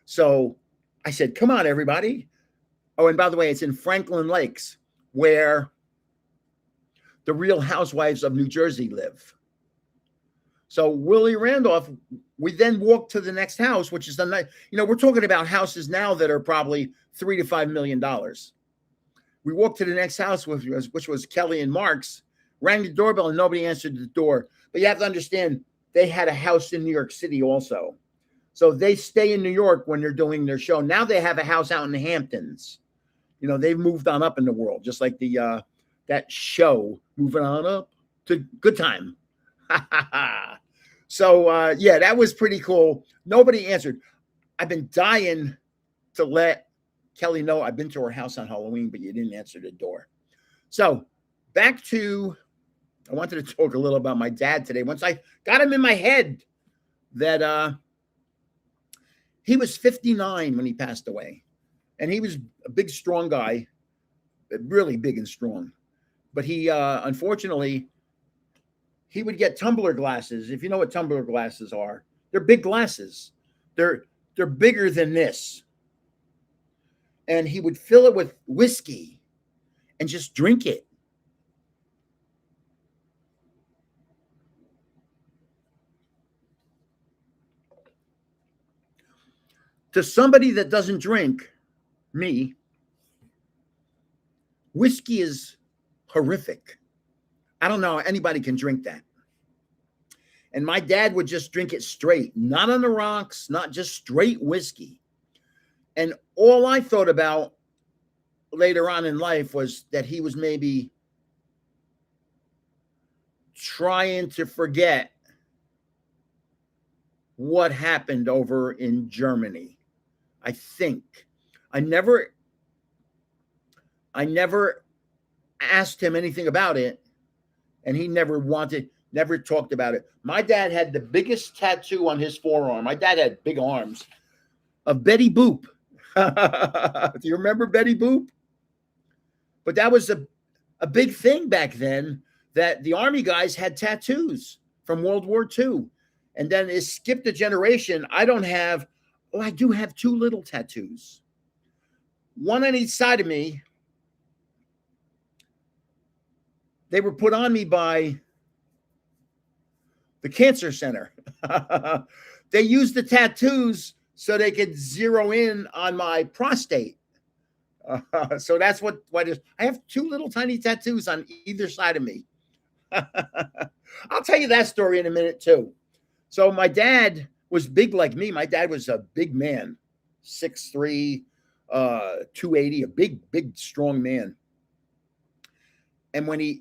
So I said, "Come on, everybody." Oh, and by the way, it's in Franklin Lakes, where the Real Housewives of New Jersey live. So Willie Randolph, we then walked to the next house, which is we're talking about houses now that are probably $3 to $5 million. We walked to the next house, which was Kelly and Mark's, rang the doorbell, and nobody answered the door. But you have to understand, they had a house in New York City also. So they stay in New York when they're doing their show. Now they have a house out in the Hamptons. They've moved on up in the world, just like that show, Moving On Up to Good Time. So, yeah, that was pretty cool. Nobody answered. I've been dying to let Kelly know I've been to her house on Halloween, but you didn't answer the door. So back to, I wanted to talk a little about my dad today. Once I got him in my head that he was 59 when he passed away. And he was a big, strong guy, really big and strong. But he, unfortunately, he would get tumbler glasses. If you know what tumbler glasses are, they're big glasses. They're bigger than this. And he would fill it with whiskey and just drink it. To somebody that doesn't drink, me, whiskey is horrific. I don't know how anybody can drink that. And my dad would just drink it straight, not on the rocks, not just straight whiskey. And all I thought about later on in life was that he was maybe trying to forget what happened over in Germany. I think. I never asked him anything about it, and he never talked about it. My dad had the biggest tattoo on his forearm. My dad had big arms of Betty Boop. Do you remember Betty Boop? But that was a big thing back then, that the Army guys had tattoos from World War II. And then it skipped a generation. I do have two little tattoos. One on each side of me. They were put on me by the cancer center. They used the tattoos so they could zero in on my prostate. So that's what is. I have two little tiny tattoos on either side of me. I'll tell you that story in a minute too. So my dad was big like me. My dad was a big man, 6'3", 280, a big, strong man. And when he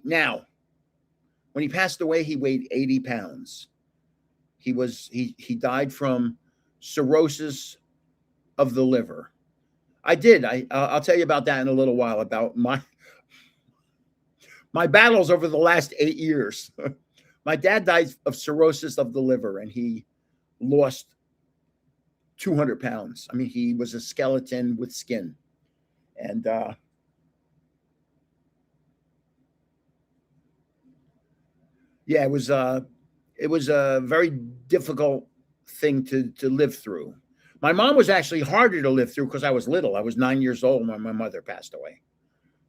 passed away, he weighed 80 pounds. He died from cirrhosis of the liver. I'll tell you about that in a little while, about my battles over the last 8 years. My dad died of cirrhosis of the liver, and he lost 200 pounds. I mean, he was a skeleton with skin. And yeah, it was a very difficult thing to live through. My mom was actually harder to live through because I was little. I was 9 years old when my mother passed away.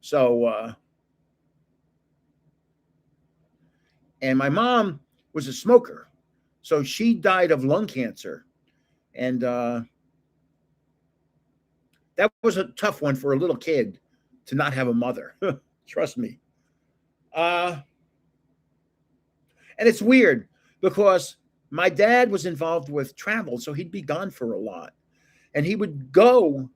So, and my mom was a smoker. So she died of lung cancer. And that was a tough one for a little kid to not have a mother. Trust me. And it's weird because my dad was involved with travel, so he'd be gone for a lot. And he would go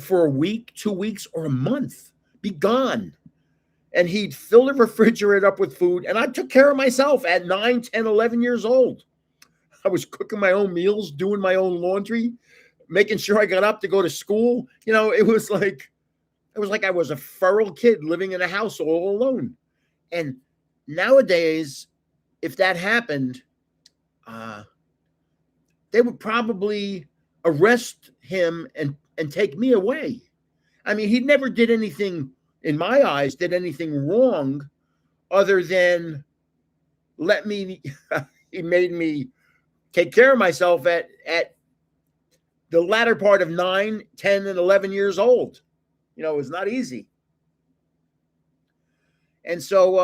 for a week, 2 weeks, or a month, be gone. And he'd fill the refrigerator up with food. And I took care of myself at 9, 10, 11 years old. I was cooking my own meals, doing my own laundry, making sure I got up to go to school. It was like I was a feral kid living in a house all alone. And nowadays, if that happened, they would probably arrest him and take me away. I mean, he never did anything, in my eyes, did anything wrong other than he made me take care of myself at the latter part of 9, 10, and 11 years old. It was not easy. And so,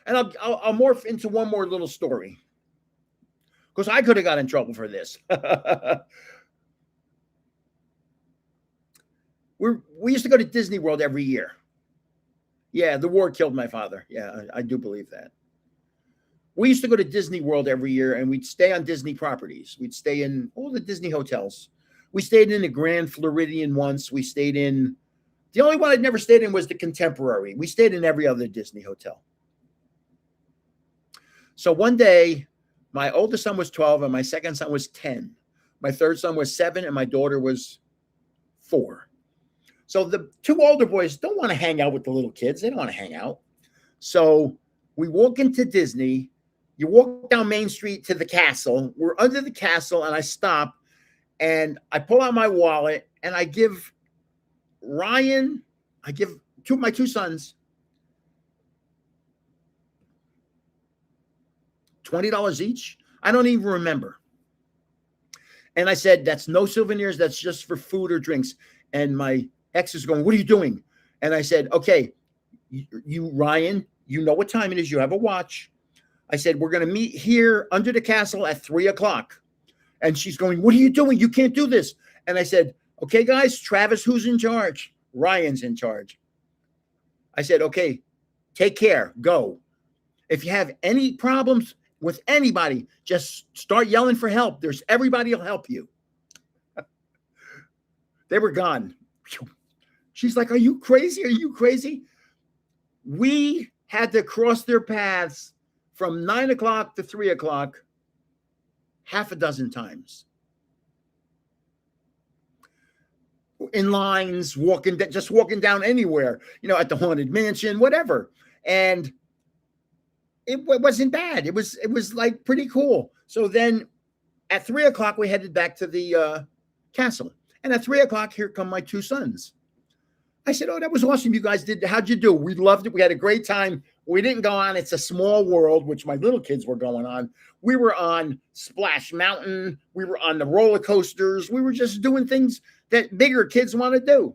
and I'll morph into one more little story, because I could have got in trouble for this. We used to go to Disney World every year. Yeah, the war killed my father. Yeah, I do believe that. We used to go to Disney World every year, and we'd stay on Disney properties. We'd stay in all the Disney hotels. We stayed in the Grand Floridian once. We stayed in, the only one I'd never stayed in was the Contemporary. We stayed in every other Disney hotel. So one day, my oldest son was 12 and my second son was 10. My third son was 7 and my daughter was 4. So the 2 older boys don't want to hang out with the little kids. They don't want to hang out. So we walk into Disney. You walk down Main Street to the castle. We're under the castle, and I stop, and I pull out my wallet, and I give my 2 sons $20 each. I don't even remember. And I said, that's no souvenirs. That's just for food or drinks. And my ex is going, what are you doing? And I said, okay, you Ryan, you know what time it is. You have a watch. I said, we're going to meet here under the castle at 3:00. And she's going, what are you doing? You can't do this. And I said, okay, guys, Travis, who's in charge? Ryan's in charge. I said, okay, take care. Go. If you have any problems with anybody, just start yelling for help. Everybody will help you. They were gone. She's like, are you crazy? Are you crazy? We had to cross their paths from 9:00 to 3:00 half a dozen times. In lines, just walking down anywhere, at the Haunted Mansion, whatever. And it wasn't bad. It was like pretty cool. So then at 3:00, we headed back to the castle. And at 3:00, here come my 2 sons. I said, oh, that was awesome. You guys did. How'd you do? We loved it. We had a great time. We didn't go on It's a Small World, which my little kids were going on. We were on Splash Mountain. We were on the roller coasters. We were just doing things that bigger kids want to do.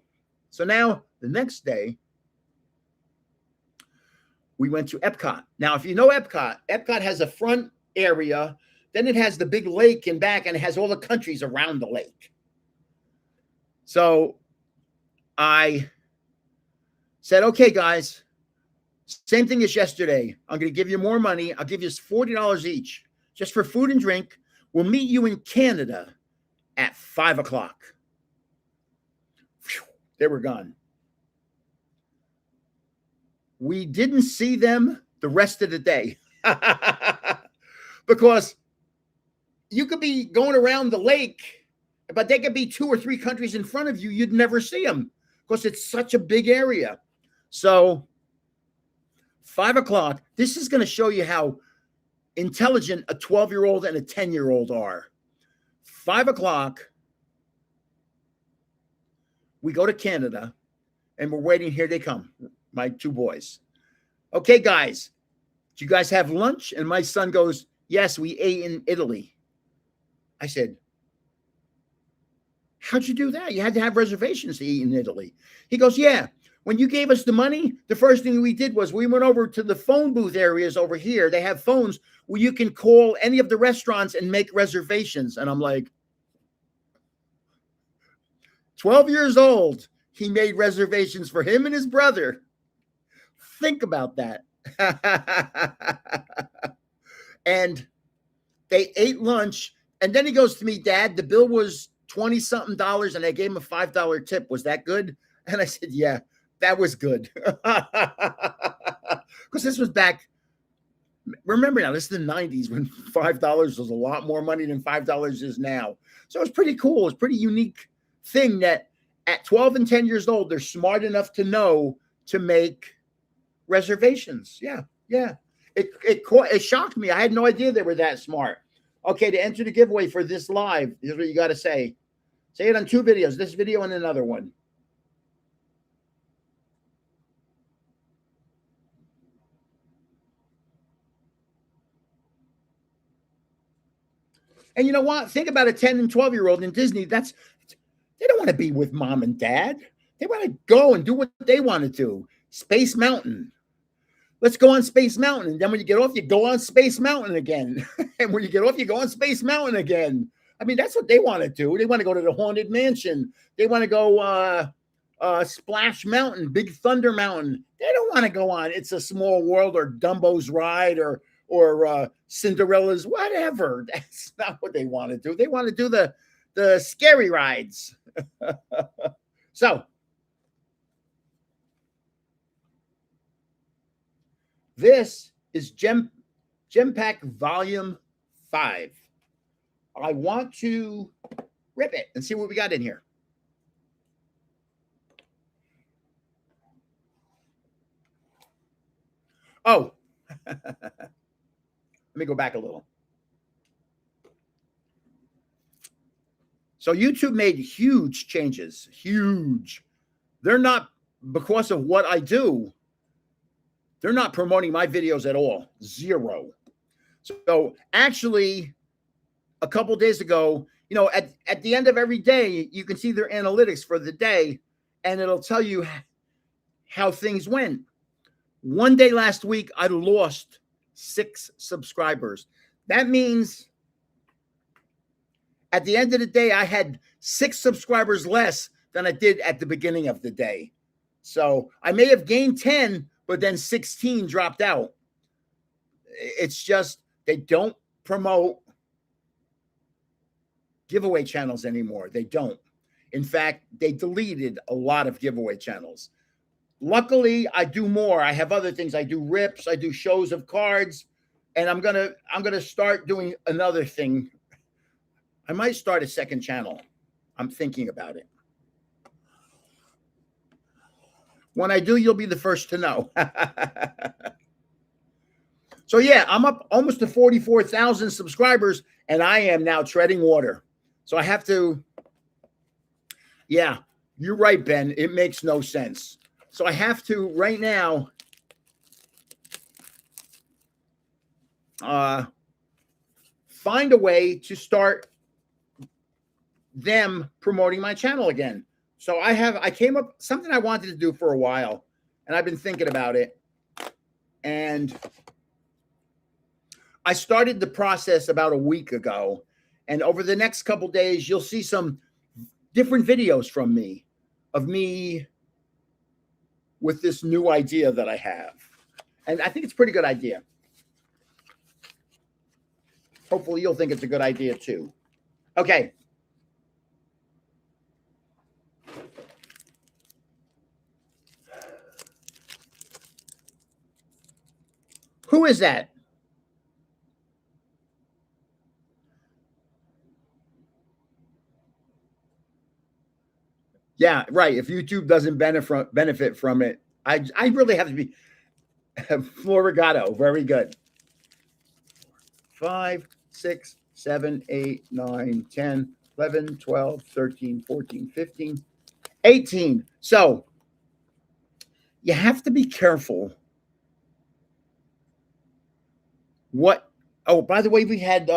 So now the next day, we went to Epcot. Now, if you know Epcot has a front area. Then it has the big lake in back, and it has all the countries around the lake. So I said, okay, guys, same thing as yesterday. I'm going to give you more money. I'll give you $40 each just for food and drink. We'll meet you in Canada at 5:00. Whew, they were gone. We didn't see them the rest of the day because you could be going around the lake, but they could be 2 or 3 countries in front of you. You'd never see them because it's such a big area. So 5:00, this is going to show you how intelligent a 12-year-old and a 10-year-old are. 5:00, we go to Canada, and we're waiting. Here they come, my 2 boys. Okay, guys, do you guys have lunch? And my son goes, yes, we ate in Italy. I said, how'd you do that? You had to have reservations to eat in Italy. He goes, yeah. When you gave us the money, the first thing we did was we went over to the phone booth areas over here. They have phones where you can call any of the restaurants and make reservations. And I'm like, 12 years old, he made reservations for him and his brother. Think about that. And they ate lunch. And then he goes to me, Dad, the bill was $20-something, and I gave him a $5 tip. Was that good? And I said, yeah, that was good. Because this was back Remember now, this is the 90s when $5 was a lot more money than $5 is now. So it's pretty cool. It's pretty unique thing that at 12 and 10 years old, they're smart enough to know to make reservations. Yeah, yeah. It shocked me. I had no idea they were that smart. Okay, to enter the giveaway for this live, here's what you got to say. Say it on 2 videos, this video and another one. And you know what? Think about a 10 and 12-year-old in Disney. They don't want to be with mom and dad. They want to go and do what they want to do. Space Mountain. Let's go on Space Mountain. And then when you get off, you go on Space Mountain again. And when you get off, you go on Space Mountain again. I mean, that's what they want to do. They want to go to the Haunted Mansion. They want to go Splash Mountain, Big Thunder Mountain. They don't want to go on It's a Small World or Dumbo's Ride or Cinderella's, whatever. That's not what they want to do. They want to do the scary rides. So this is Gempack Volume 5. I want to rip it and see what we got in here. Oh, let me go back a little. So YouTube made huge changes, huge. They're not, because of what I do, they're not promoting my videos at all, 0. So actually, a couple days ago, you know, at the end of every day, you can see their analytics for the day, and it'll tell you how things went. One day last week, I lost 6 subscribers. That means at the end of the day, I had 6 subscribers less than I did at the beginning of the day. So I may have gained 10, but then 16 dropped out. It's just they don't promote giveaway channels anymore. They don't. In fact, they deleted a lot of giveaway channels. Luckily, I do more. I have other things. I do rips, I do shows of cards, and I'm gonna start doing another thing. I might start a second channel. I'm thinking about it. When I do, you'll be the first to know. So yeah, I'm up almost to 44,000 subscribers, and I am now treading water. So I have to, yeah, you're right, Ben. It makes no sense. So I have to right now find a way to start them promoting my channel again. So I came up something I wanted to do for a while, and I've been thinking about it. And I started the process about a week ago. And over the next couple days, you'll see some different videos from me, of me with this new idea that I have. And I think it's a pretty good idea. Hopefully you'll think it's a good idea too. Okay. Who is that? Yeah, right. If YouTube doesn't benefit from it, I really have to be Florigato. Very good. 5, 6, 7, 8, 9, 10, 11, 12, 13, 14, 15, 18. So you have to be careful. What? Oh, by the way, we had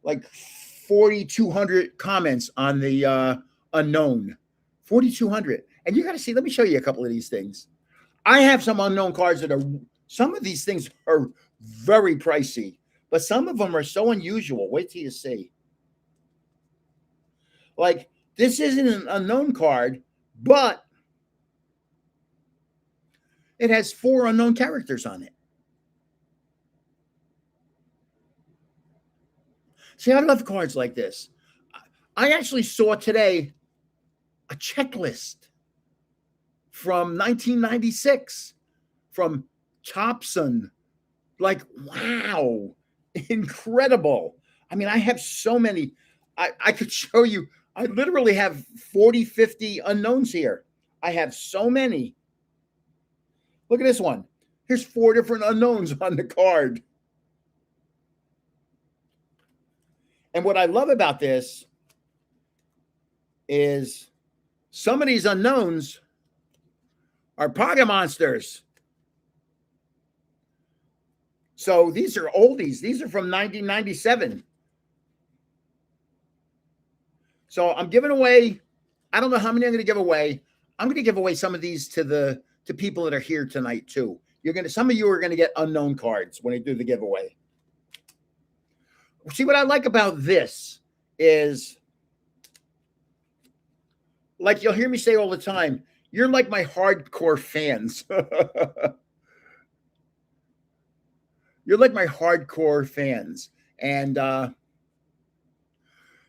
like 4,200 comments on the unknown. 4,200. And you got to see, let me show you a couple of these things. I have some unknown cards that are, some of these things are very pricey, but some of them are so unusual. Wait till you see. Like, this isn't an unknown card, but it has 4 unknown characters on it. See, I love cards like this. I actually saw today a checklist from 1996 from Thompson. Like, wow, incredible. I mean, I have so many. I could show you. I literally have 40, 50 unknowns here. I have so many. Look at this one. Here's 4 different unknowns on the card. And what I love about this is some of these unknowns are Pocket Monsters. So these are oldies. These are from 1997. So I'm giving away, I don't know how many I'm going to give away. I'm going to give away some of these to people that are here tonight too. Some of you are going to get unknown cards when I do the giveaway. See, what I like about this is, like you'll hear me say all the time, you're like my hardcore fans. You're like my hardcore fans. And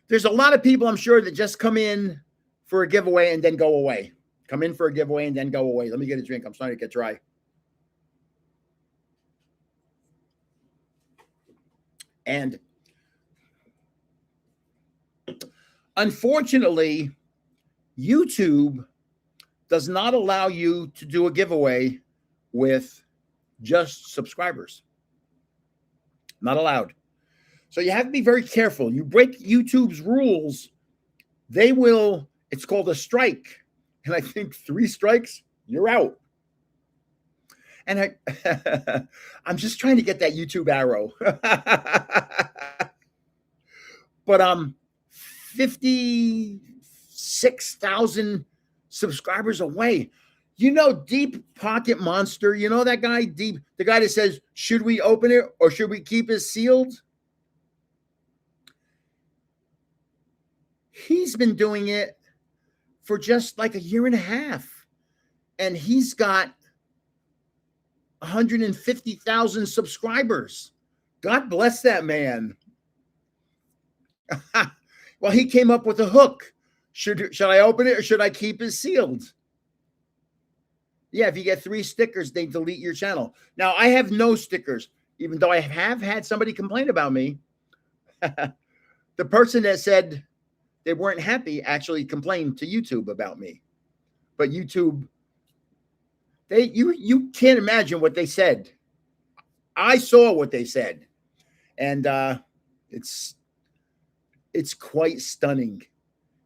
there's a lot of people, I'm sure, that just come in for a giveaway and then go away. Come in for a giveaway and then go away. Let me get a drink. I'm starting to get dry. And unfortunately, YouTube does not allow you to do a giveaway with just subscribers. Not allowed. So you have to be very careful. You break YouTube's rules, they will, it's called a strike. And I think 3 strikes, you're out. And I'm just trying to get that YouTube arrow. But 56,000 subscribers away. You know, Deep Pocket Monster, you know that guy, Deep, the guy that says, should we open it or should we keep it sealed? He's been doing it for just like a year and a half. And he's got 150,000 subscribers. God bless that man. Well, he came up with a hook. Should I open it or should I keep it sealed? Yeah, if you get 3 stickers, they delete your channel. Now, I have no stickers, even though I have had somebody complain about me. The person that said they weren't happy actually complained to YouTube about me. But YouTube, you can't imagine what they said. I saw what they said. And it's quite stunning.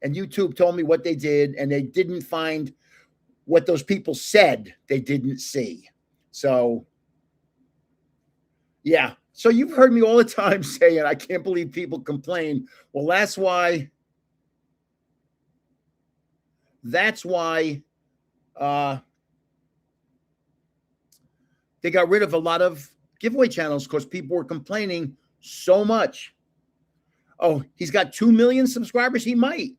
And YouTube told me what they did, and they didn't find what those people said they didn't see. So, yeah. So you've heard me all the time saying, I can't believe people complain. Well, that's why they got rid of a lot of giveaway channels because people were complaining so much. Oh, he's got 2 million subscribers. He might.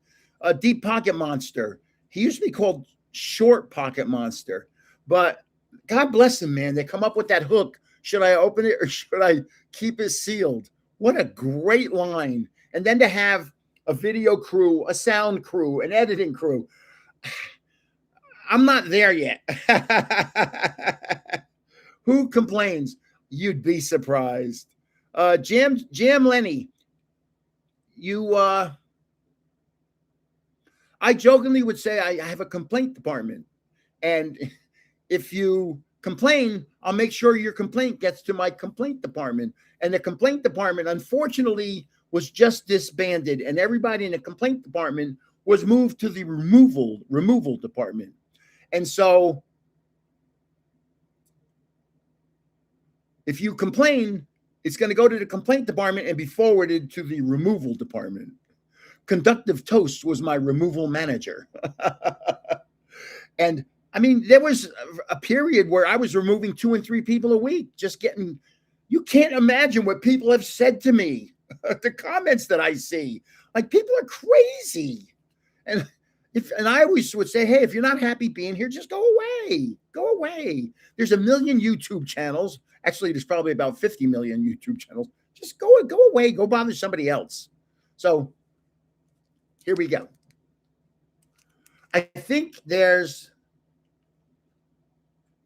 Deep Pocket Monster. He used to be called Short Pocket Monster. But God bless him, man. They come up with that hook. Should I open it or should I keep it sealed? What a great line. And then to have a video crew, a sound crew, an editing crew. I'm not there yet. Who complains? You'd be surprised. Jam Lenny, I jokingly would say I have a complaint department. And if you complain, I'll make sure your complaint gets to my complaint department. And the complaint department, unfortunately, was just disbanded. And everybody in the complaint department was moved to the removal department. And so if you complain, it's going to go to the complaint department and be forwarded to the removal department. Conductive Toast was my removal manager. And I mean, there was a period where I was removing 2 and 3 people a week, just getting, you can't imagine what people have said to me, the comments that I see. Like, people are crazy. And I always would say, hey, if you're not happy being here, just go away. Go away. There's 1 million YouTube channels. Actually, there's probably about 50 million YouTube channels. Just go away. Go bother somebody else. So here we go. I think there's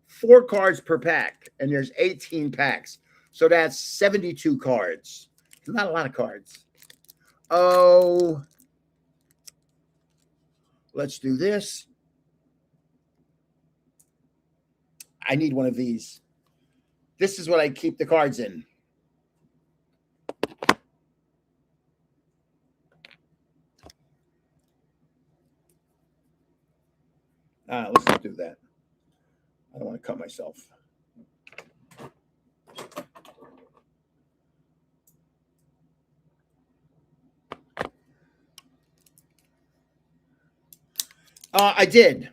4 cards per pack, and there's 18 packs. So that's 72 cards. Not a lot of cards. Oh, let's do this. I need one of these. This is what I keep the cards in. Let's not do that. I don't want to cut myself. I did.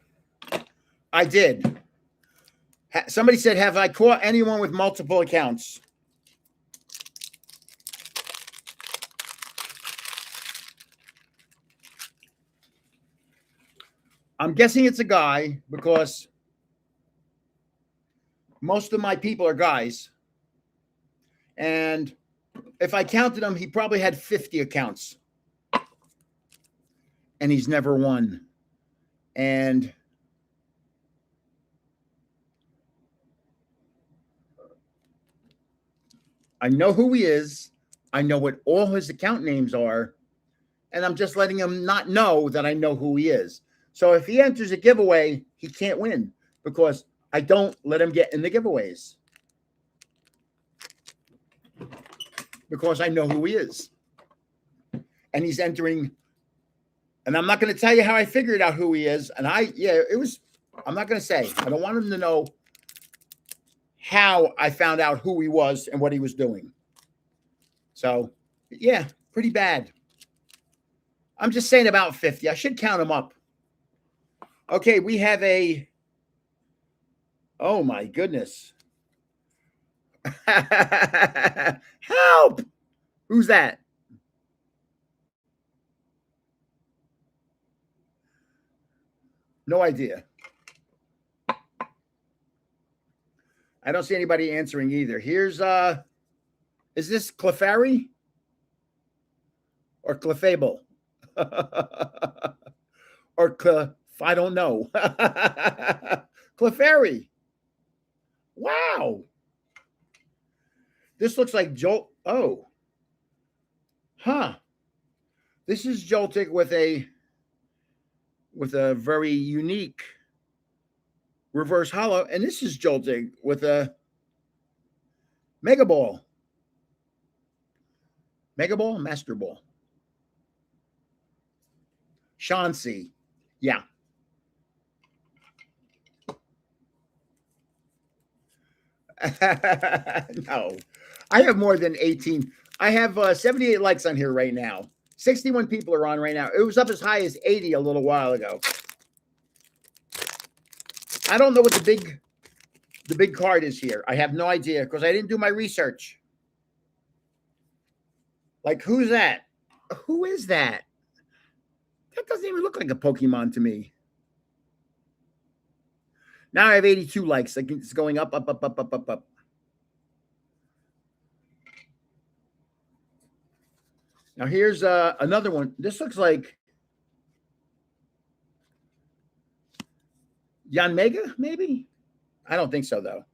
Somebody said, have I caught anyone with multiple accounts? I'm guessing it's a guy because most of my people are guys. And if I counted him, he probably had 50 accounts. And he's never won. And I know who he is. I know what all his account names are. And I'm just letting him not know that I know who he is. So if he enters a giveaway, he can't win because I don't let him get in the giveaways. Because I know who he is. And he's entering. And I'm not going to tell you how I figured out who he is. And I'm not going to say. I don't want him to know how I found out who he was and what he was doing. So, yeah, pretty bad. I'm just saying about 50. I should count them up. Okay, we have oh my goodness. Help! Who's that? No idea. I don't see anybody answering either. Here's is this Clefairy or Clefable? Or I don't know. Clefairy. Wow. This looks like Jolt. Oh. Huh. This is Joltik with a very unique reverse hollow. And this is Joltik with a Mega Ball. Mega Ball, Master Ball. Chauncey. Yeah. No. I have more than 18. I have 78 likes on here right now. 61 people are on right now. It was up as high as 80 a little while ago. I don't know what the big card is here. I have no idea because I didn't do my research. Like, who's that? Who is that? That doesn't even look like a Pokemon to me. Now I have 82 likes. Like, it's going up, up, up, up, up, up, up. Now here's another one. This looks like Yanmega, maybe? I don't think so, though.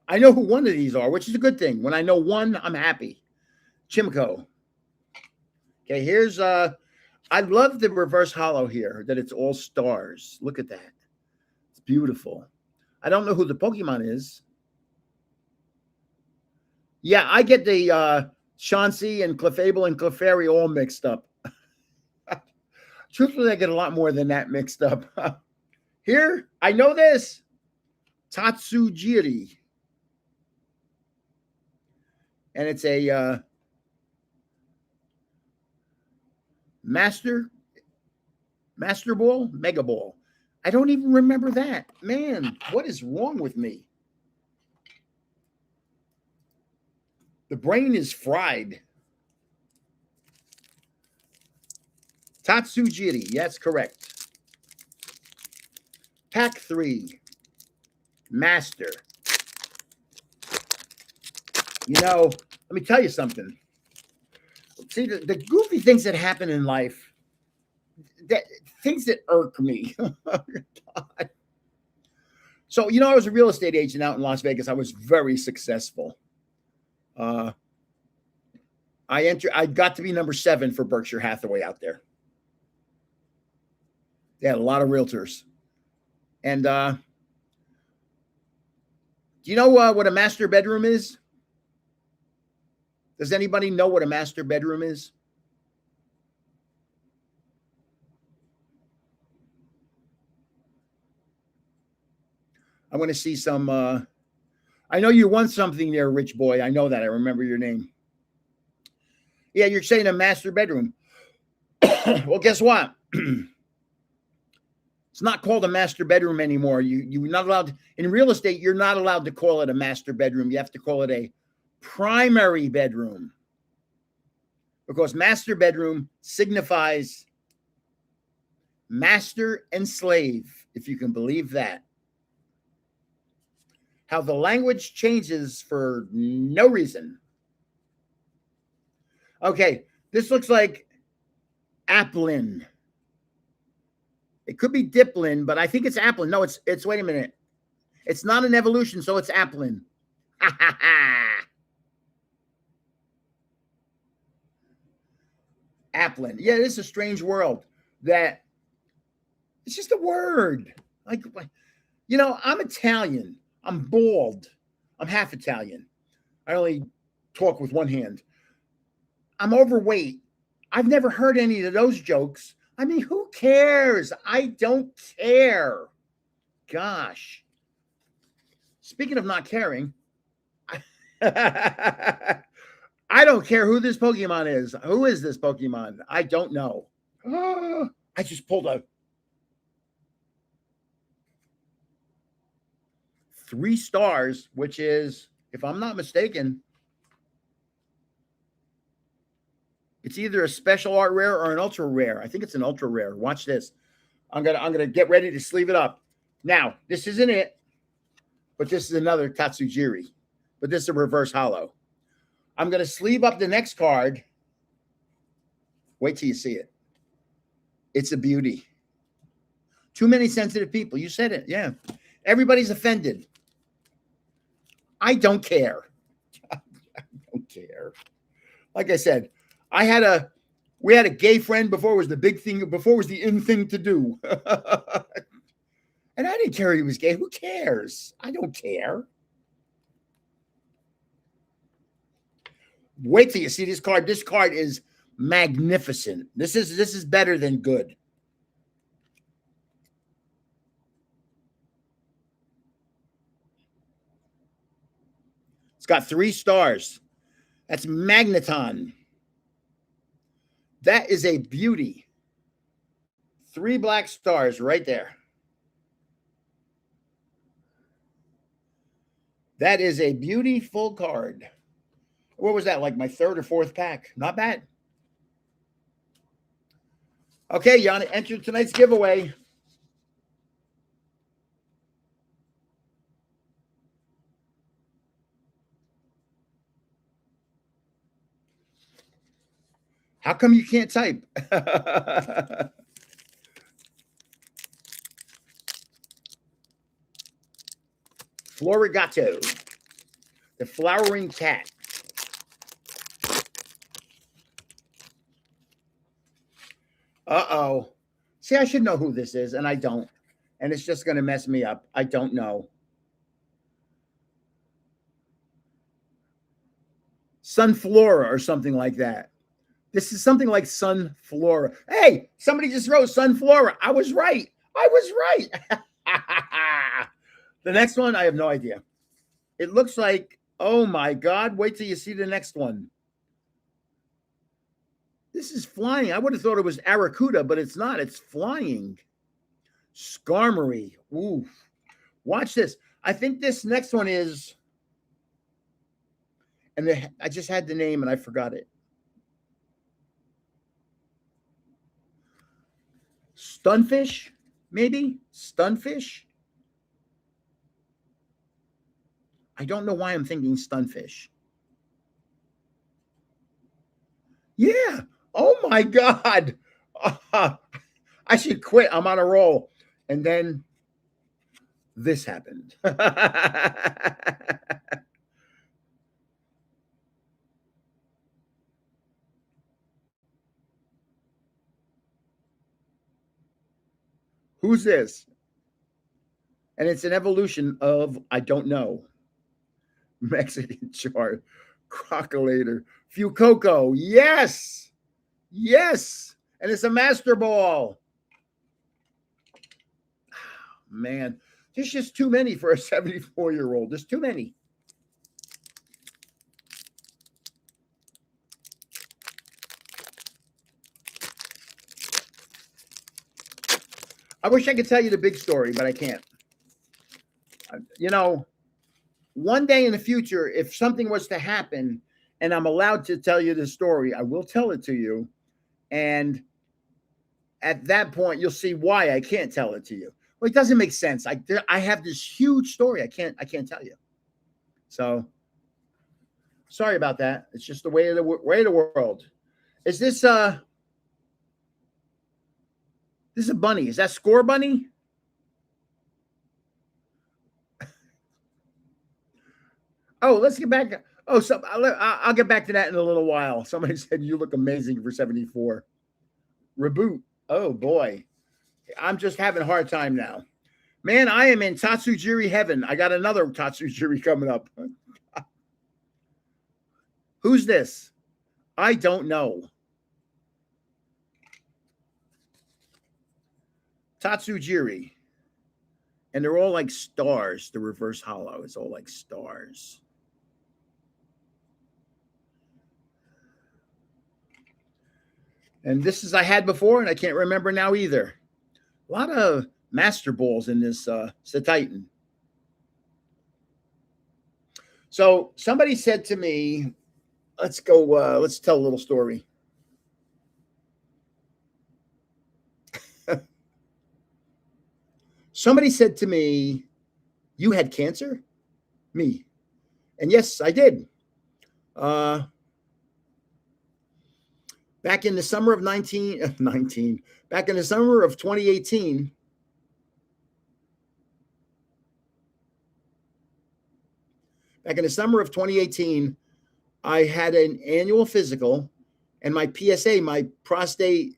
I know who one of these are, which is a good thing. When I know one, I'm happy. Chimco. Okay, here's I love the reverse hollow here, that it's all stars. Look at that. It's beautiful. I don't know who the Pokemon is. Yeah, I get the Chauncey and Clefable and Clefairy all mixed up. Truthfully, I get a lot more than that mixed up. Here, I know this. Tatsujiri. And it's a Master Ball, Mega Ball. I don't even remember that. Man, what is wrong with me? The brain is fried. Tatsujiri, that's correct. Pack 3. Master. You know, let me tell you something. See, the goofy things that happen in life, things that irk me. God. So, you know, I was a real estate agent out in Las Vegas. I was very successful. I got to be number 7 for Berkshire Hathaway out there. They had a lot of realtors. And do you know what a master bedroom is? Does anybody know what a master bedroom is? I want to see some. I know you won something there, rich boy. I know that. I remember your name. Yeah, you're saying a master bedroom. Well, guess what? It's not called a master bedroom anymore. You're not allowed to, in real estate. You're not allowed to call it a master bedroom. You have to call it a primary bedroom, because master bedroom signifies master and slave, if you can believe that. How the language changes for no reason. Okay, this looks like Applin. It could be Diplin, but I think it's Applin. No, it's wait a minute. It's not an evolution, so it's Applin. Applin. Yeah, this is a strange world. That it's just a word. Like, you know, I'm Italian. I'm bald. I'm half Italian. I only talk with one hand. I'm overweight. I've never heard any of those jokes. I mean, who cares? I don't care. Gosh. Speaking of not caring, I don't care who this Pokemon is. Who is this Pokemon? I don't know. I just pulled a 3 stars, which is, if I'm not mistaken, it's either a special art rare or an ultra rare. I think it's an ultra rare. Watch this. I'm gonna get ready to sleeve it up. Now, this isn't it, but this is another Tatsujiri. But this is a reverse hollow. I'm gonna sleeve up the next card. Wait till you see it. It's a beauty. Too many sensitive people. You said it. Yeah. Everybody's offended. I don't care. I don't care. Like I said, we had a gay friend before it was the big thing, before it was the in thing to do. And I didn't care he was gay. Who cares? I don't care. Wait till you see this card. This card is magnificent. This is better than good. It's got 3 stars. That's Magneton. That is a beauty. 3 black stars right there. That is a beautiful card. What was that? Like my 3rd or 4th pack. Not bad. Okay, Jan, enter tonight's giveaway. How come you can't type? Florigato, the flowering cat. Uh-oh. See, I should know who this is, and I don't. And it's just going to mess me up. I don't know. Sunflora or something like that. This is something like Sunflora. Hey, somebody just wrote Sunflora. I was right. The next one, I have no idea. It looks like, oh my God, wait till you see the next one. This is flying. I would have thought it was Arrokuda, but it's not. It's flying. Skarmory. Ooh. Watch this. I think this next one is, and I just had the name and I forgot it. Stunfish, maybe? Stunfish? I don't know why I'm thinking Stunfish. Yeah. Oh my God. I should quit. I'm on a roll. And then this happened. Who's this? And it's an evolution of I don't know. Mexican chart, Crocolator, Fucoco. Yes, yes, and it's a master ball. Man, there's just too many for a 74-year-old. There's too many. I wish I could tell you the big story, but I can't. You know, one day in the future, if something was to happen and I'm allowed to tell you the story, I will tell it to you. And at that point, you'll see why I can't tell it to you. Well, it doesn't make sense. I have this huge story. I can't tell you. So sorry about that. It's just the way of the world. Is this this is a bunny? Is that Score Bunny? Oh, let's get back. Oh, so I'll get back to that in a little while. Somebody said you look amazing for 74. Reboot. Oh boy, I'm just having a hard time now. Man, I am in Tatsujiri heaven. I got another Tatsujiri coming up. Who's this? I don't know. Tatsujiri. And they're all like stars. The reverse hollow is all like stars. And this is I had before, and I can't remember now either. A lot of master balls in this Titan. So somebody said to me, let's go, let's tell a little story. Somebody said to me, you had cancer? Me. And yes, I did. Back in the summer of 2018, back in the summer of 2018, I had an annual physical, and my PSA, my prostate,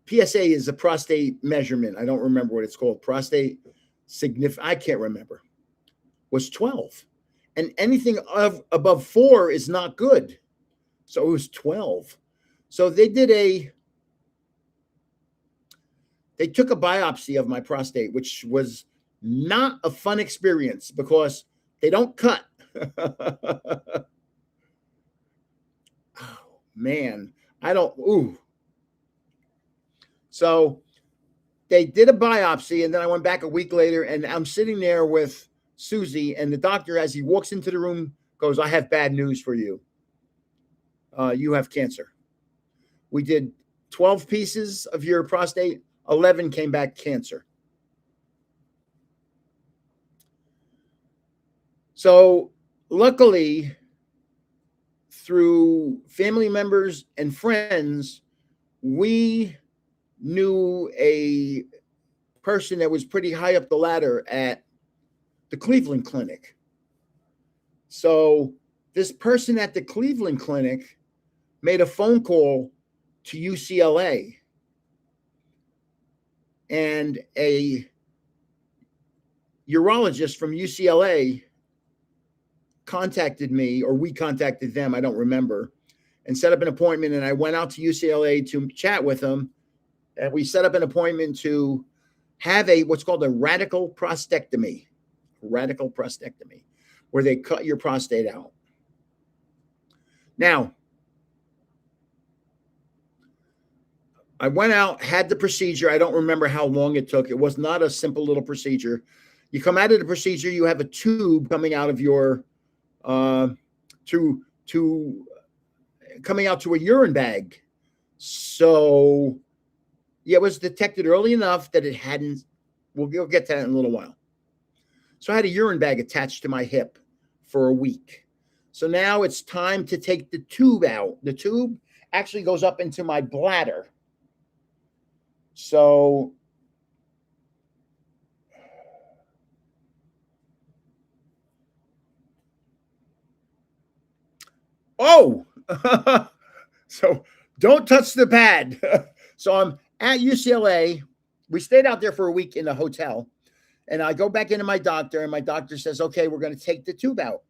PSA is a prostate measurement. I don't remember what it's called. Prostate significant. I can't remember. Was 12, and anything above 4 is not good. So it was 12. So they took a biopsy of my prostate, which was not a fun experience because they don't cut. Oh, man, I don't. Ooh. So they did a biopsy, and then I went back a week later, and I'm sitting there with Susie, and the doctor, as he walks into the room, goes, I have bad news for you. You have cancer. We did 12 pieces of your prostate, 11 came back cancer. So luckily, through family members and friends, we knew a person that was pretty high up the ladder at the Cleveland Clinic. So this person at the Cleveland Clinic made a phone call to UCLA, and a urologist from UCLA contacted me, or we contacted them, I don't remember, and set up an appointment. And I went out to UCLA to chat with them, and we set up an appointment to have what's called a radical prostatectomy, where they cut your prostate out. Now, I went out, had the procedure. I don't remember how long it took. It was not a simple little procedure. You come out of the procedure, you have a tube coming out of your coming out to a urine bag. So yeah, it was detected early enough that it hadn't. We'll get to that in a little while. So I had a urine bag attached to my hip for a week. So now it's time to take the tube out. The tube actually goes up into my bladder. So Oh, so don't touch the pad. So I'm at UCLA. We stayed out there for a week in a hotel. And I go back into my doctor, and my doctor says, okay, we're going to take the tube out.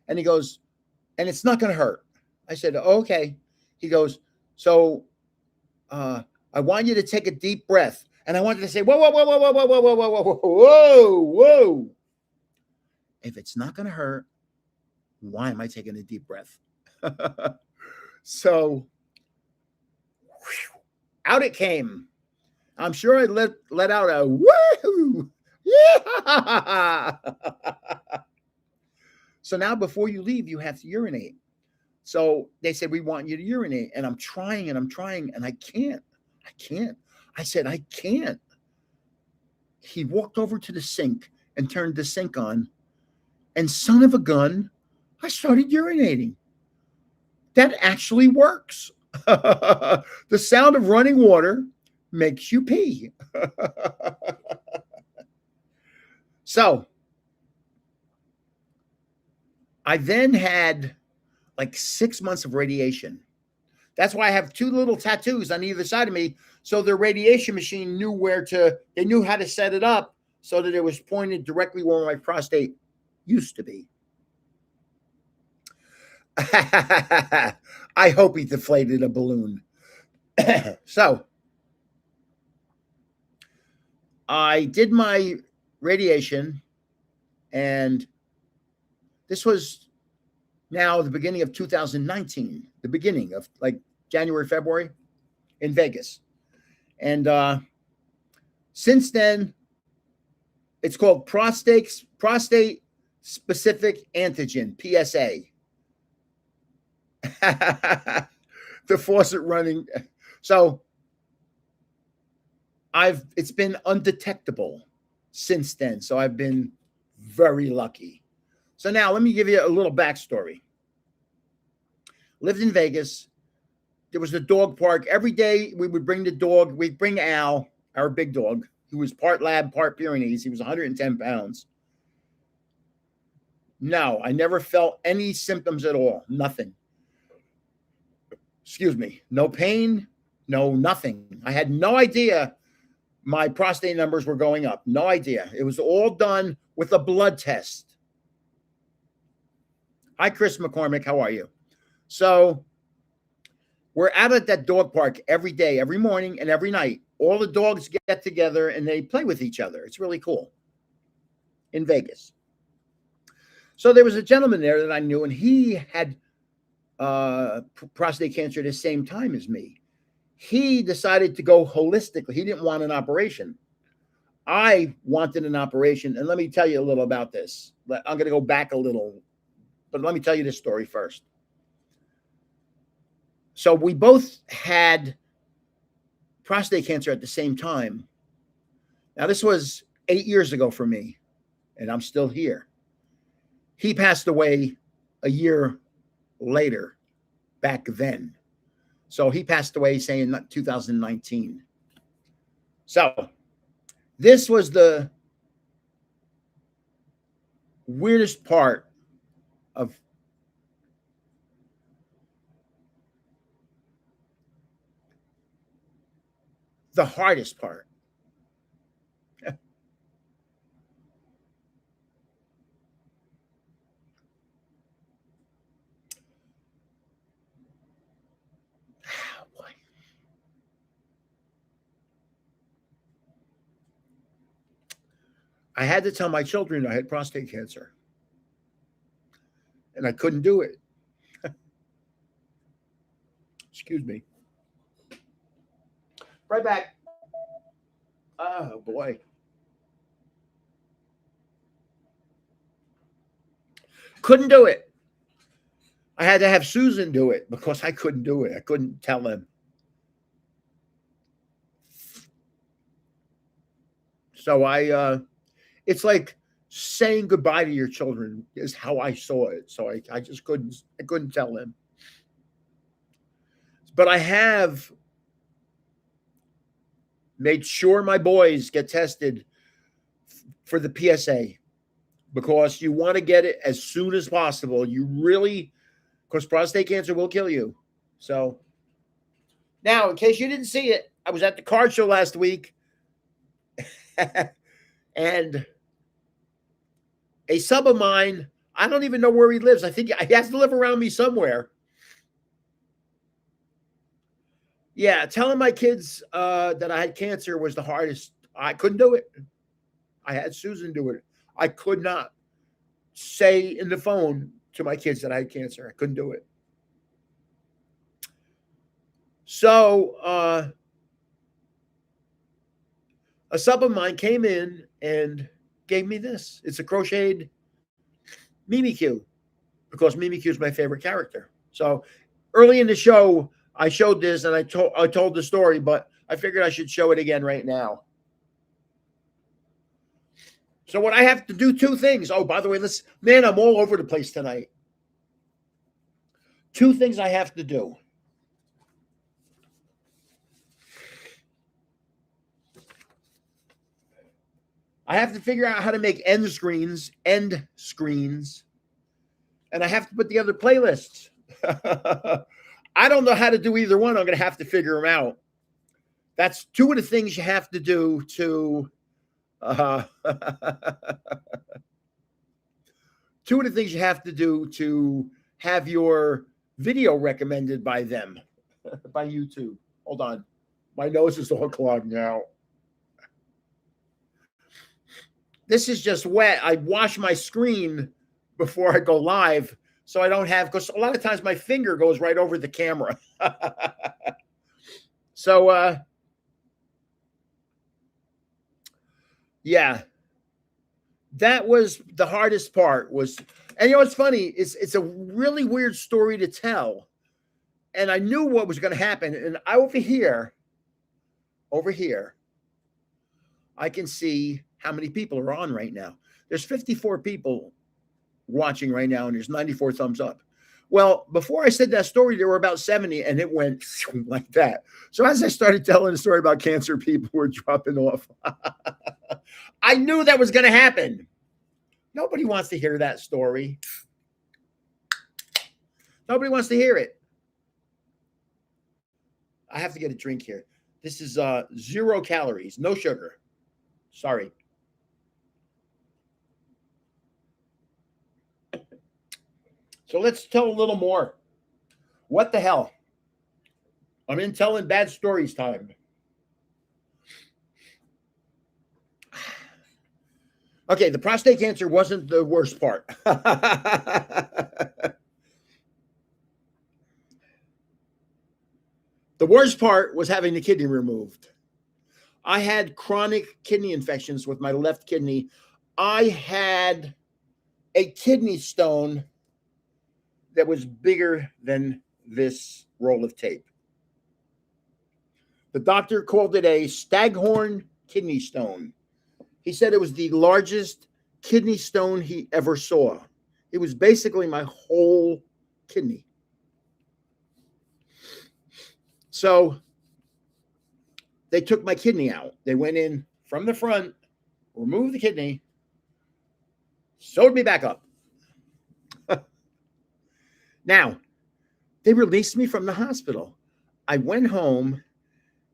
And he goes, and it's not going to hurt. I said, okay. He goes, so I want you to take a deep breath. And I wanted to say, whoa, whoa, whoa, whoa, whoa, whoa, whoa, whoa, whoa, whoa, whoa, whoa. If it's not going to hurt, why am I taking a deep breath? So out it came. I'm sure I let out a woo. Yeah. So now before you leave, you have to urinate. So they said, we want you to urinate. And I'm trying and I can't. I said, I can't. He walked over to the sink and turned the sink on. And son of a gun, I started urinating. That actually works. The sound of running water makes you pee. So I then had like 6 months of radiation. That's why I have two little tattoos on either side of me. So the radiation machine they knew how to set it up so that it was pointed directly where my prostate used to be. I hope he deflated a balloon. So I did my radiation, and this was now the beginning of 2019, the beginning of like January, February in Vegas. And since then, it's called prostate specific antigen, PSA. The faucet running. So it's been undetectable since then. So I've been very lucky. So now let me give you a little backstory. Lived in Vegas. There was a dog park. Every day we would bring the dog. We'd bring Al, our big dog, who was part lab, part Pyrenees. He was 110 pounds. No, I never felt any symptoms at all. Nothing. Excuse me. No pain, no nothing. I had no idea my prostate numbers were going up. No idea. It was all done with a blood test. Hi, Chris McCormick. How are you? So we're out at that dog park every day, every morning and every night. All the dogs get together and they play with each other. It's really cool in Vegas. So there was a gentleman there that I knew, and he had prostate cancer at the same time as me. He decided to go holistically. He didn't want an operation. I wanted an operation. And let me tell you a little about this. I'm going to go back a little, but let me tell you this story first. So we both had prostate cancer at the same time. Now, this was 8 years ago for me, and I'm still here. He passed away a year later, back then. So he passed away, saying 2019. So this was the weirdest part of the hardest part. I had to tell my children I had prostate cancer, and I couldn't do it. Excuse me. Right back. Oh, boy. Couldn't do it. I had to have Susan do it because I couldn't do it. I couldn't tell them. So it's like saying goodbye to your children is how I saw it. So I just couldn't tell them. But I have made sure my boys get tested for the PSA because you want to get it as soon as possible. You really because prostate cancer will kill you. So now, in case you didn't see it, I was at the card show last week, and a sub of mine, I don't even know where he lives. I think he has to live around me somewhere. Yeah, telling my kids that I had cancer was the hardest. I couldn't do it. I had Susan do it. I could not say in the phone to my kids that I had cancer. I couldn't do it. So a sub of mine came in and gave me this. It's a crocheted Mimikyu, because Mimikyu is my favorite character. So early in the show, I showed this and I told the story, but I figured I should show it again right now. So what I have to do, two things. Oh, by the way, man, I'm all over the place tonight. Two things I have to do. I have to figure out how to make end screens, and I have to put together playlists. I don't know how to do either one. I'm going to have to figure them out. That's two of the things you have to do to two of the things you have to do to have your video recommended by them, by YouTube. Hold on. My nose is all clogged now. This is just wet. I wash my screen before I go live, so I don't have, because a lot of times my finger goes right over the camera. So, yeah, that was the hardest part. And you know what's funny? It's a really weird story to tell, and I knew what was going to happen. And over here, I can see how many people are on right now. There's 54 people watching right now, and there's 94 thumbs up. Well, before I said that story, there were about 70, and it went like that. So as I started telling the story about cancer, people were dropping off. I knew that was going to happen. Nobody wants to hear that story. Nobody wants to hear it. I have to get a drink here. This is 0 calories, no sugar. Sorry. So let's tell a little more. What the hell? I'm in telling bad stories time. Okay, the prostate cancer wasn't the worst part. The worst part was having the kidney removed. I had chronic kidney infections with my left kidney. I had a kidney stone that was bigger than this roll of tape. The doctor called it a staghorn kidney stone. He said it was the largest kidney stone he ever saw. It was basically my whole kidney. So they took my kidney out. They went in from the front, removed the kidney, sewed me back up. Now, they released me from the hospital. I went home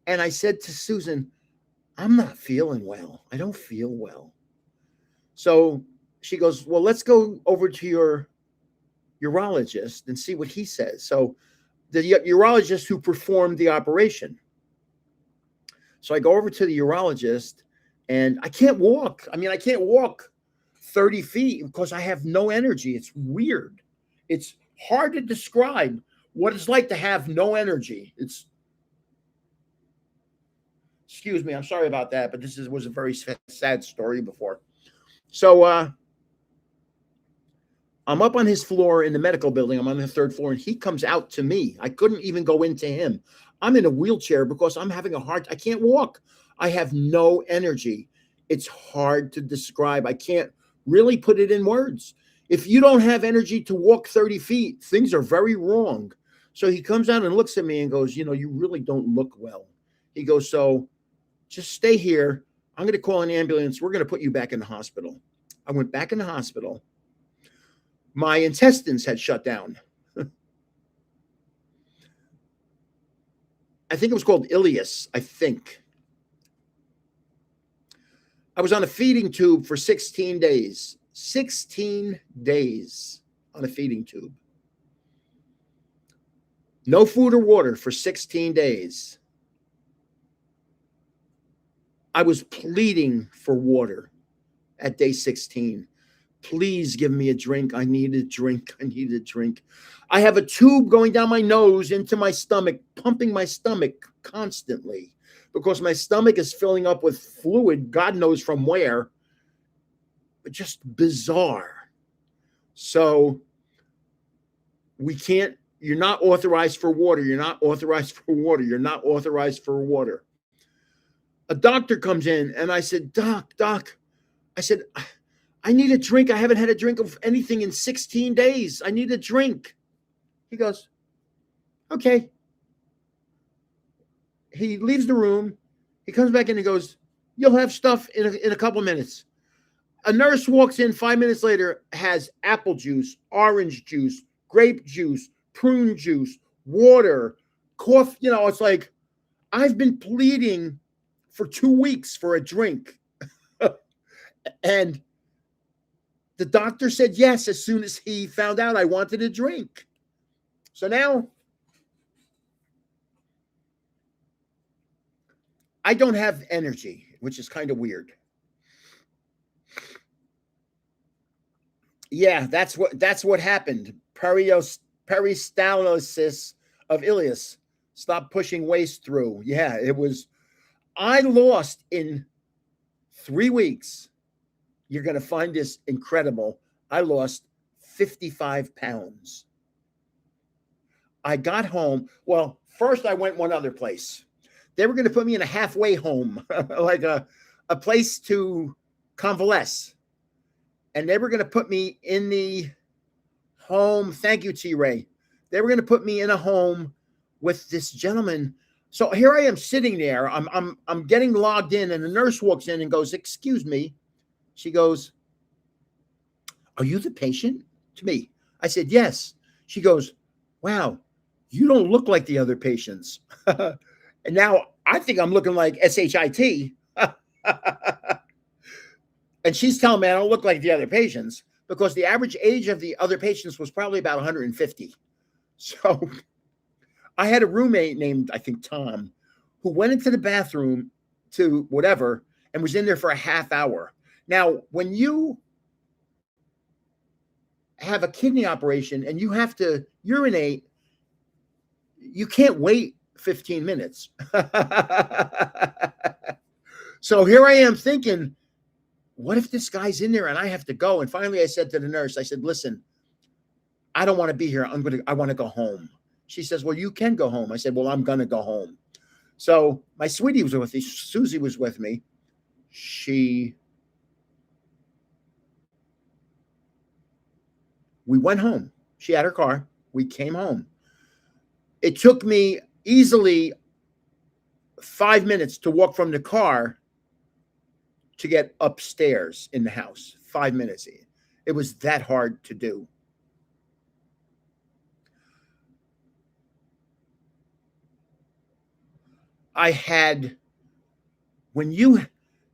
and I said to Susan, I'm not feeling well. I don't feel well. So she goes, well, let's go over to your urologist and see what he says. So the urologist who performed the operation. So I go over to the urologist and I can't walk. I mean, I can't walk 30 feet because I have no energy. It's weird. It's hard to describe what it's like to have no energy. Excuse me, I'm sorry about that, but this was a very sad story before. So I'm up on his floor in the medical building. I'm on the 3rd floor, and he comes out to me. I couldn't even go into him. I'm in a wheelchair because I'm having I can't walk. I have no energy. It's hard to describe. I can't really put it in words. If you don't have energy to walk 30 feet, things are very wrong. So he comes out and looks at me and goes, you really don't look well. He goes, so just stay here. I'm going to call an ambulance. We're going to put you back in the hospital. I went back in the hospital. My intestines had shut down. I think it was called Ilias, I think. I was on a feeding tube for 16 days. 16 days on a feeding tube. No food or water for 16 days. I was pleading for water at day 16. Please give me a drink. I need a drink. I need a drink. I have a tube going down my nose into my stomach, pumping my stomach constantly because my stomach is filling up with fluid, God knows from where, but just bizarre. So we can't, you're not authorized for water. You're not authorized for water. You're not authorized for water. A doctor comes in and I said, Doc, I said, I need a drink. I haven't had a drink of anything in 16 days. I need a drink. He goes, okay. He leaves the room. He comes back in and goes, you'll have stuff in a couple of minutes. A nurse walks in 5 minutes later, has apple juice, orange juice, grape juice, prune juice, water, coffee. You know, it's like, I've been pleading for 2 weeks for a drink. And the doctor said yes as soon as he found out I wanted a drink. So now I don't have energy, which is kind of weird. Yeah, that's what happened. Peristalsis of Ilias. Stop pushing waste through. Yeah, it was. I lost in 3 weeks. You're going to find this incredible. I lost 55 pounds. I got home. Well, first I went one other place. They were going to put me in a halfway home, like a place to convalesce. And they were going to put me in the home. Thank you, T-Ray. They were going to put me in a home with this gentleman. So here I am sitting there. I'm getting logged in, and the nurse walks in and goes, "Excuse me." She goes, "Are you the patient?" To me. I said, "Yes." She goes, "Wow, you don't look like the other patients." And now I think I'm looking like SHIT. And she's telling me I don't look like the other patients because the average age of the other patients was probably about 150. So I had a roommate named, I think, Tom, who went into the bathroom to whatever and was in there for a half hour. Now, when you have a kidney operation and you have to urinate, you can't wait 15 minutes. So here I am thinking, what if this guy's in there and I have to go? And finally I said to the nurse, I said, "Listen, I don't want to be here. I want to go home." She says, "Well, you can go home." I said, "Well, I'm going to go home." So my sweetie was with me. Susie was with me. We went home. She had her car. We came home. It took me easily 5 minutes to walk from the car to get upstairs in the house. 5 minutes. It was that hard to do. When you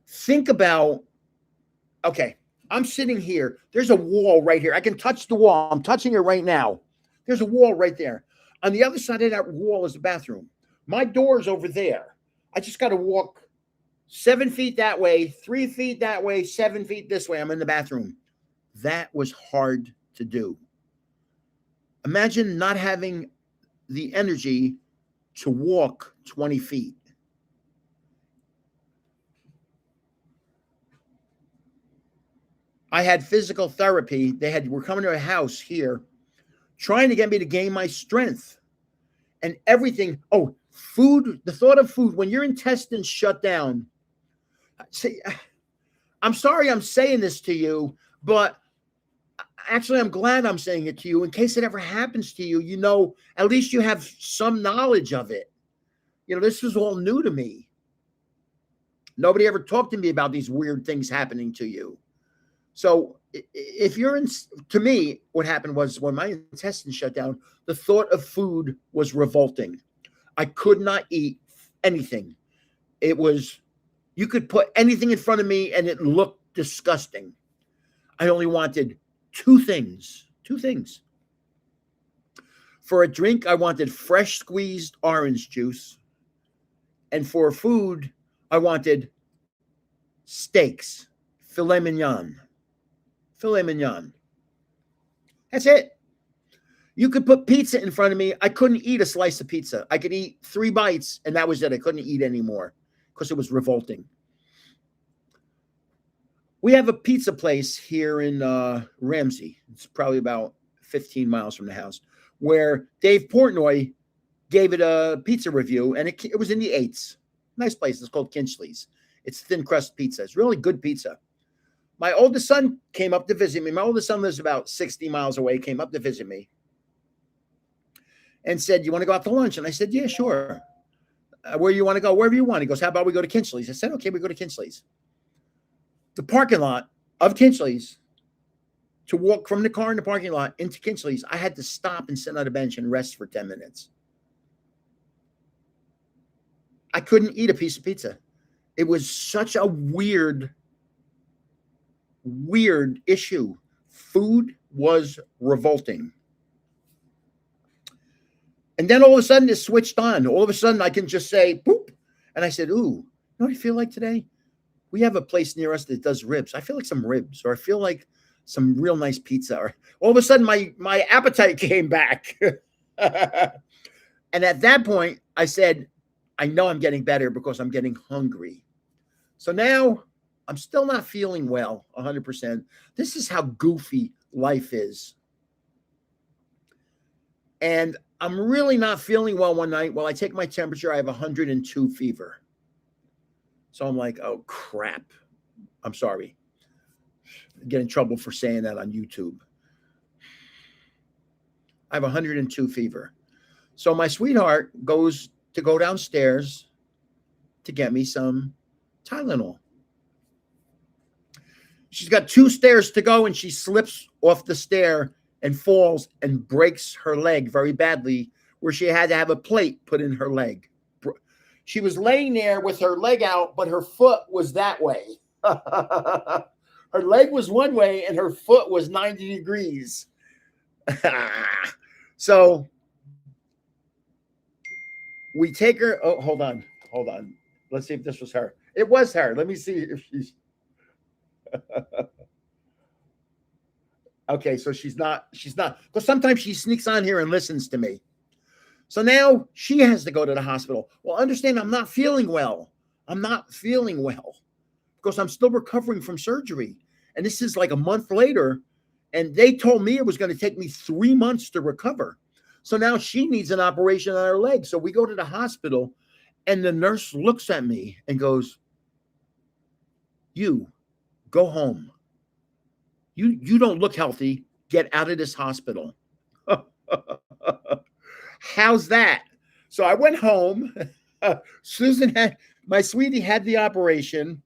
think about, okay, I'm sitting here. There's a wall right here. I can touch the wall. I'm touching it right now. There's a wall right there. On the other side of that wall is the bathroom. My door's over there. I just got to walk 7 feet that way, 3 feet that way, 7 feet this way. I'm in the bathroom. That was hard to do. Imagine not having the energy to walk 20 feet. I had physical therapy. Were coming to a house here trying to get me to gain my strength and everything. Oh, food, the thought of food, when your intestines shut down. See, I'm sorry I'm saying this to you, but actually I'm glad I'm saying it to you in case it ever happens to you. You know, at least you have some knowledge of it. You know, this was all new to me. Nobody ever talked to me about these weird things happening to you. So if you're to me, what happened was when my intestines shut down, the thought of food was revolting. I could not eat anything. It was, you could put anything in front of me and it looked disgusting. I only wanted two things. Two things. For a drink, I wanted fresh squeezed orange juice. And for food, I wanted steaks, filet mignon. Filet mignon. That's it. You could put pizza in front of me. I couldn't eat a slice of pizza. I could eat 3 bites, and that was it. I couldn't eat anymore because it was revolting. We have a pizza place here in Ramsey. It's probably about 15 miles from the house, where Dave Portnoy gave it a pizza review, and it was in the 8s. Nice place. It's called Kinchley's. It's thin crust pizza. It's really good pizza. My oldest son came up to visit me. My oldest son lives about 60 miles away, came up to visit me and said, "You want to go out to lunch?" And I said, "Yeah, sure." Where you want to go? Wherever you want. He goes, "How about we go to Kinchley's?" I said, "Okay, we go to Kinchley's." The parking lot of Kinchley's, to walk from the car in the parking lot into Kinchley's, I had to stop and sit on a bench and rest for 10 minutes. I couldn't eat a piece of pizza. It was such a weird issue. Food was revolting. And then all of a sudden it switched on. All of a sudden I can just say, boop. And I said, "Ooh, you know what I feel like today? We have a place near us that does ribs. I feel like some ribs, or I feel like some real nice pizza." Or all of a sudden my appetite came back. And at that point I said, I know I'm getting better because I'm getting hungry. So now I'm still not feeling well 100%. This is how goofy life is. And I'm really not feeling well one night. Well, I take my temperature. I have 102 fever. So I'm like, oh, crap. I'm sorry. I get in trouble for saying that on YouTube. I have 102 fever. So my sweetheart goes to go downstairs to get me some Tylenol. She's got 2 stairs to go, and she slips off the stair and falls and breaks her leg very badly, where she had to have a plate put in her leg. She was laying there with her leg out, but her foot was that way. Her leg was one way and her foot was 90 degrees. So we take her. Oh, hold on. Let's see if this was her. It was her. Let me see if she's. Okay, so she's not. Because sometimes she sneaks on here and listens to me. So now she has to go to the hospital. Well, understand, I'm not feeling well. Because I'm still recovering from surgery. And this is like a month later. And they told me it was going to take me 3 months to recover. So now she needs an operation on her leg. So we go to the hospital, and the nurse looks at me and goes, "You go home. You don't look healthy. Get out of this hospital." How's that? So I went home. My sweetie had the operation.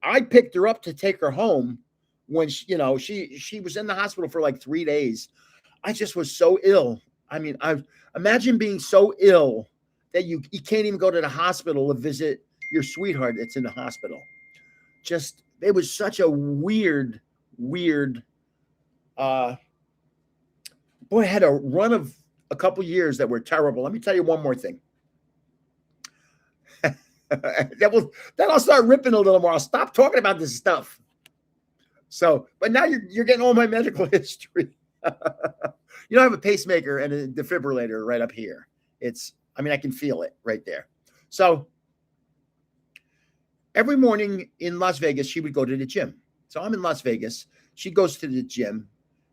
I picked her up to take her home when she was in the hospital for like 3 days. I just was so ill. I mean, I imagine being so ill that you can't even go to the hospital to visit your sweetheart that's in the hospital. Just, it was such a weird, boy, I had a run of a couple years that were terrible. Let me tell you one more thing. Then I'll start ripping a little more. I'll stop talking about this stuff. So, but now you're getting all my medical history. I have a pacemaker and a defibrillator right up here. I can feel it right there. So every morning in Las Vegas, she would go to the gym. So I'm in Las Vegas. She goes to the gym,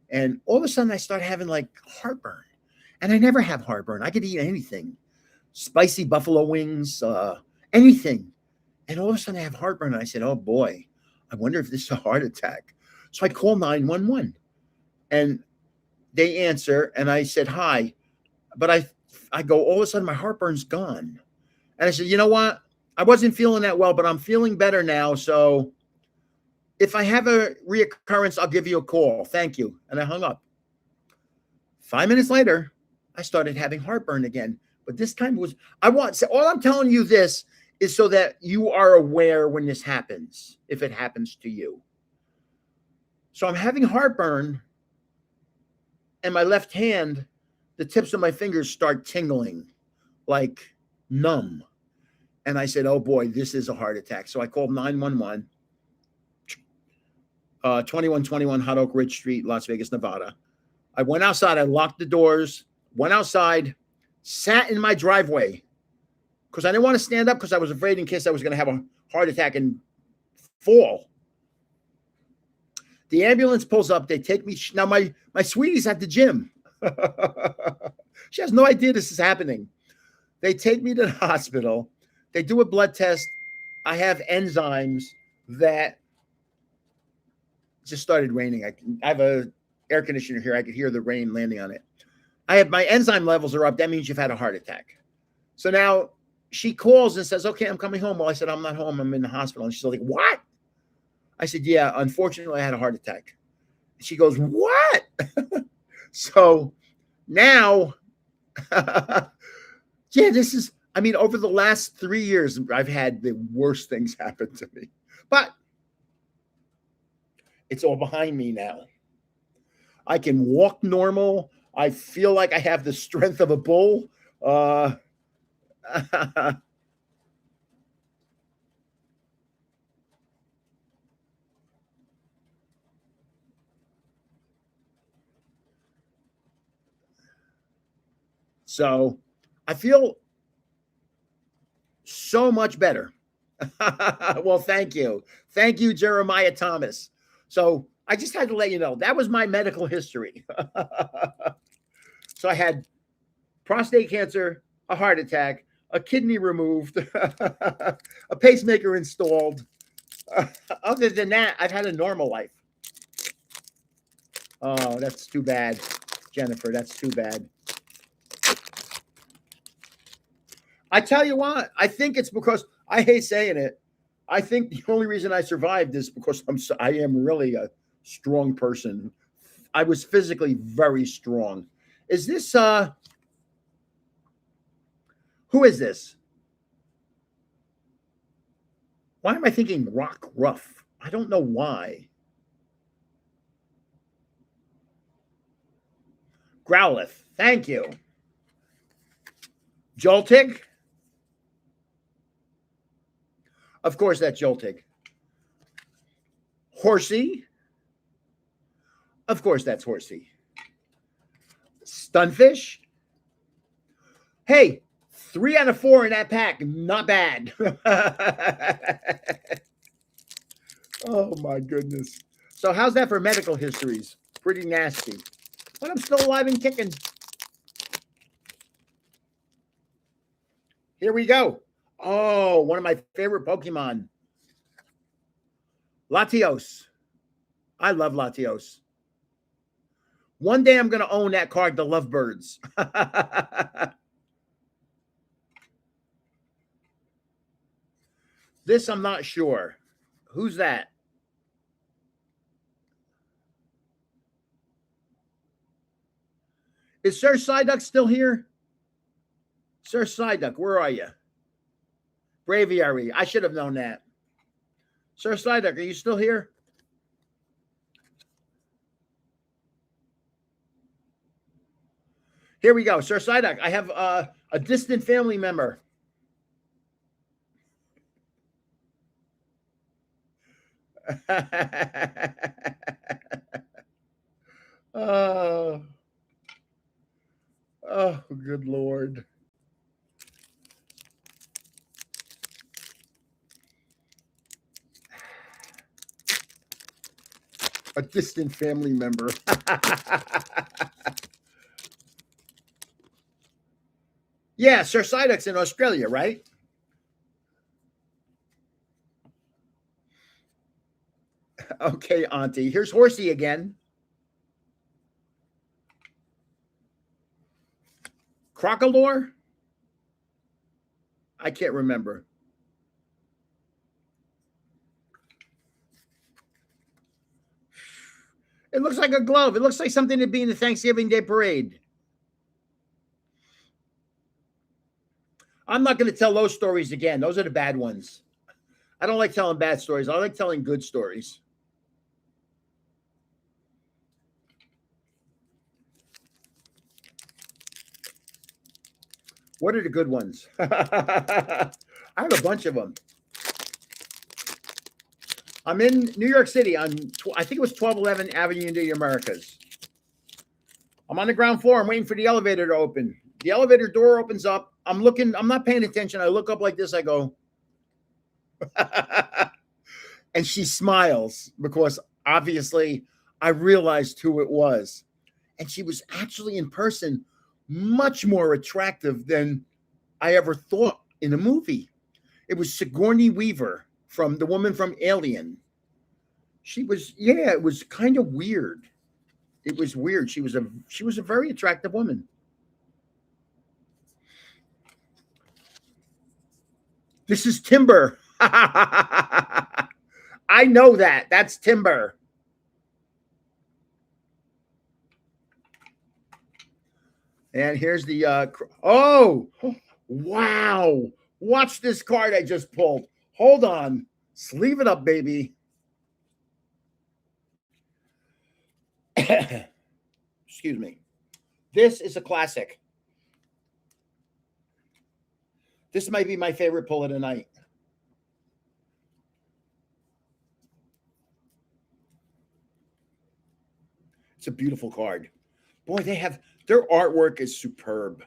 and all of a sudden I start having like heartburn. And I never have heartburn. I could eat anything, spicy buffalo wings, anything. And all of a sudden I have heartburn. And I said, oh boy, I wonder if this is a heart attack. So I call 911, and they answer, and I said, hi. But I go, all of a sudden my heartburn's gone. And I said, you know what? I wasn't feeling that well, but I'm feeling better now. So if I have a reoccurrence, I'll give you a call. Thank you. And I hung up. 5 minutes later, I started having heartburn again, But this time was, I want, so all I'm telling you this is so that you are aware when this happens, if it happens to you. So I'm having heartburn, and my left hand, the tips of my fingers start tingling, like numb. And I said, oh boy, this is a heart attack. So I called 911, 2121 Hot Oak Ridge Street, Las Vegas, Nevada. I went outside, I locked the doors, went outside, sat in my driveway because I didn't want to stand up because I was afraid in case I was going to have a heart attack and fall. The ambulance pulls up. They take me. Now, my sweetie's at the gym. She has no idea this is happening. They take me to the hospital. They do a blood test. I have enzymes that just started raining. I have a air conditioner here. I could hear the rain landing on it. I have my enzyme levels are up. That means you've had a heart attack. So now she calls and says, okay, I'm coming home. Well, I said, I'm not home. I'm in the hospital. And she's like, what? I said, yeah, unfortunately, I had a heart attack. She goes, what? So now, yeah, this is, I mean, over the last 3 years, I've had the worst things happen to me. But it's all behind me now. I can walk normal. I feel like I have the strength of a bull. So I feel so much better. Well, thank you. Thank you, Jeremiah Thomas. So I just had to let you know that was my medical history. So I had prostate cancer, a heart attack, a kidney removed, a pacemaker installed. Other than that, I've had a normal life. Oh, that's too bad, Jennifer. That's too bad. I tell you what, I think it's because I hate saying it. I think the only reason I survived is because I am really a strong person. I was physically very strong. Is this who is this? Why am I thinking Rock Ruff? I don't know why. Growlith, thank you. Joltig? Of course, that's Joltig. Horsey? Of course, that's Horsey. Stunfish? Hey, 3 out of 4 in that pack. Not bad. Oh, my goodness. So how's that for medical histories? Pretty nasty. But I'm still alive and kicking. Here we go. Oh, one of my favorite Pokemon. Latios. I love Latios. One day I'm going to own that card, the Lovebirds. This I'm not sure. Who's that? Is Sir Psyduck still here? Sir Psyduck, where are you? Braviary. I should have known that. Sir Psyduck, are you still here? Here we go. Sir Psyduck, I have a distant family member. Oh, good Lord. A distant family member. Yeah, Sir Psyduck's in Australia, right? Okay, Auntie. Here's Horsey again. Crocodile? I can't remember. It looks like a glove. It looks like something to be in the Thanksgiving Day parade. I'm not going to tell those stories again. Those are the bad ones. I don't like telling bad stories. I like telling good stories. What are the good ones? I have a bunch of them. I'm in New York City on, I think it was 1211 Avenue of the Americas. I'm on the ground floor. I'm waiting for the elevator to open. The elevator door opens up. I'm looking. I'm not paying attention. I look up like this. I go, and she smiles because obviously I realized who it was. And she was actually in person much more attractive than I ever thought in a movie. It was Sigourney Weaver, from the woman from Alien. She was, yeah, it was kind of weird. It was weird. She was a very attractive woman. This is Timber. I know that. That's Timber. And here's the oh, wow. Watch this card I just pulled. Hold on. Sleeve it up, baby. Excuse me. This is a classic. This might be my favorite pull of the night. It's a beautiful card. Boy, their artwork is superb.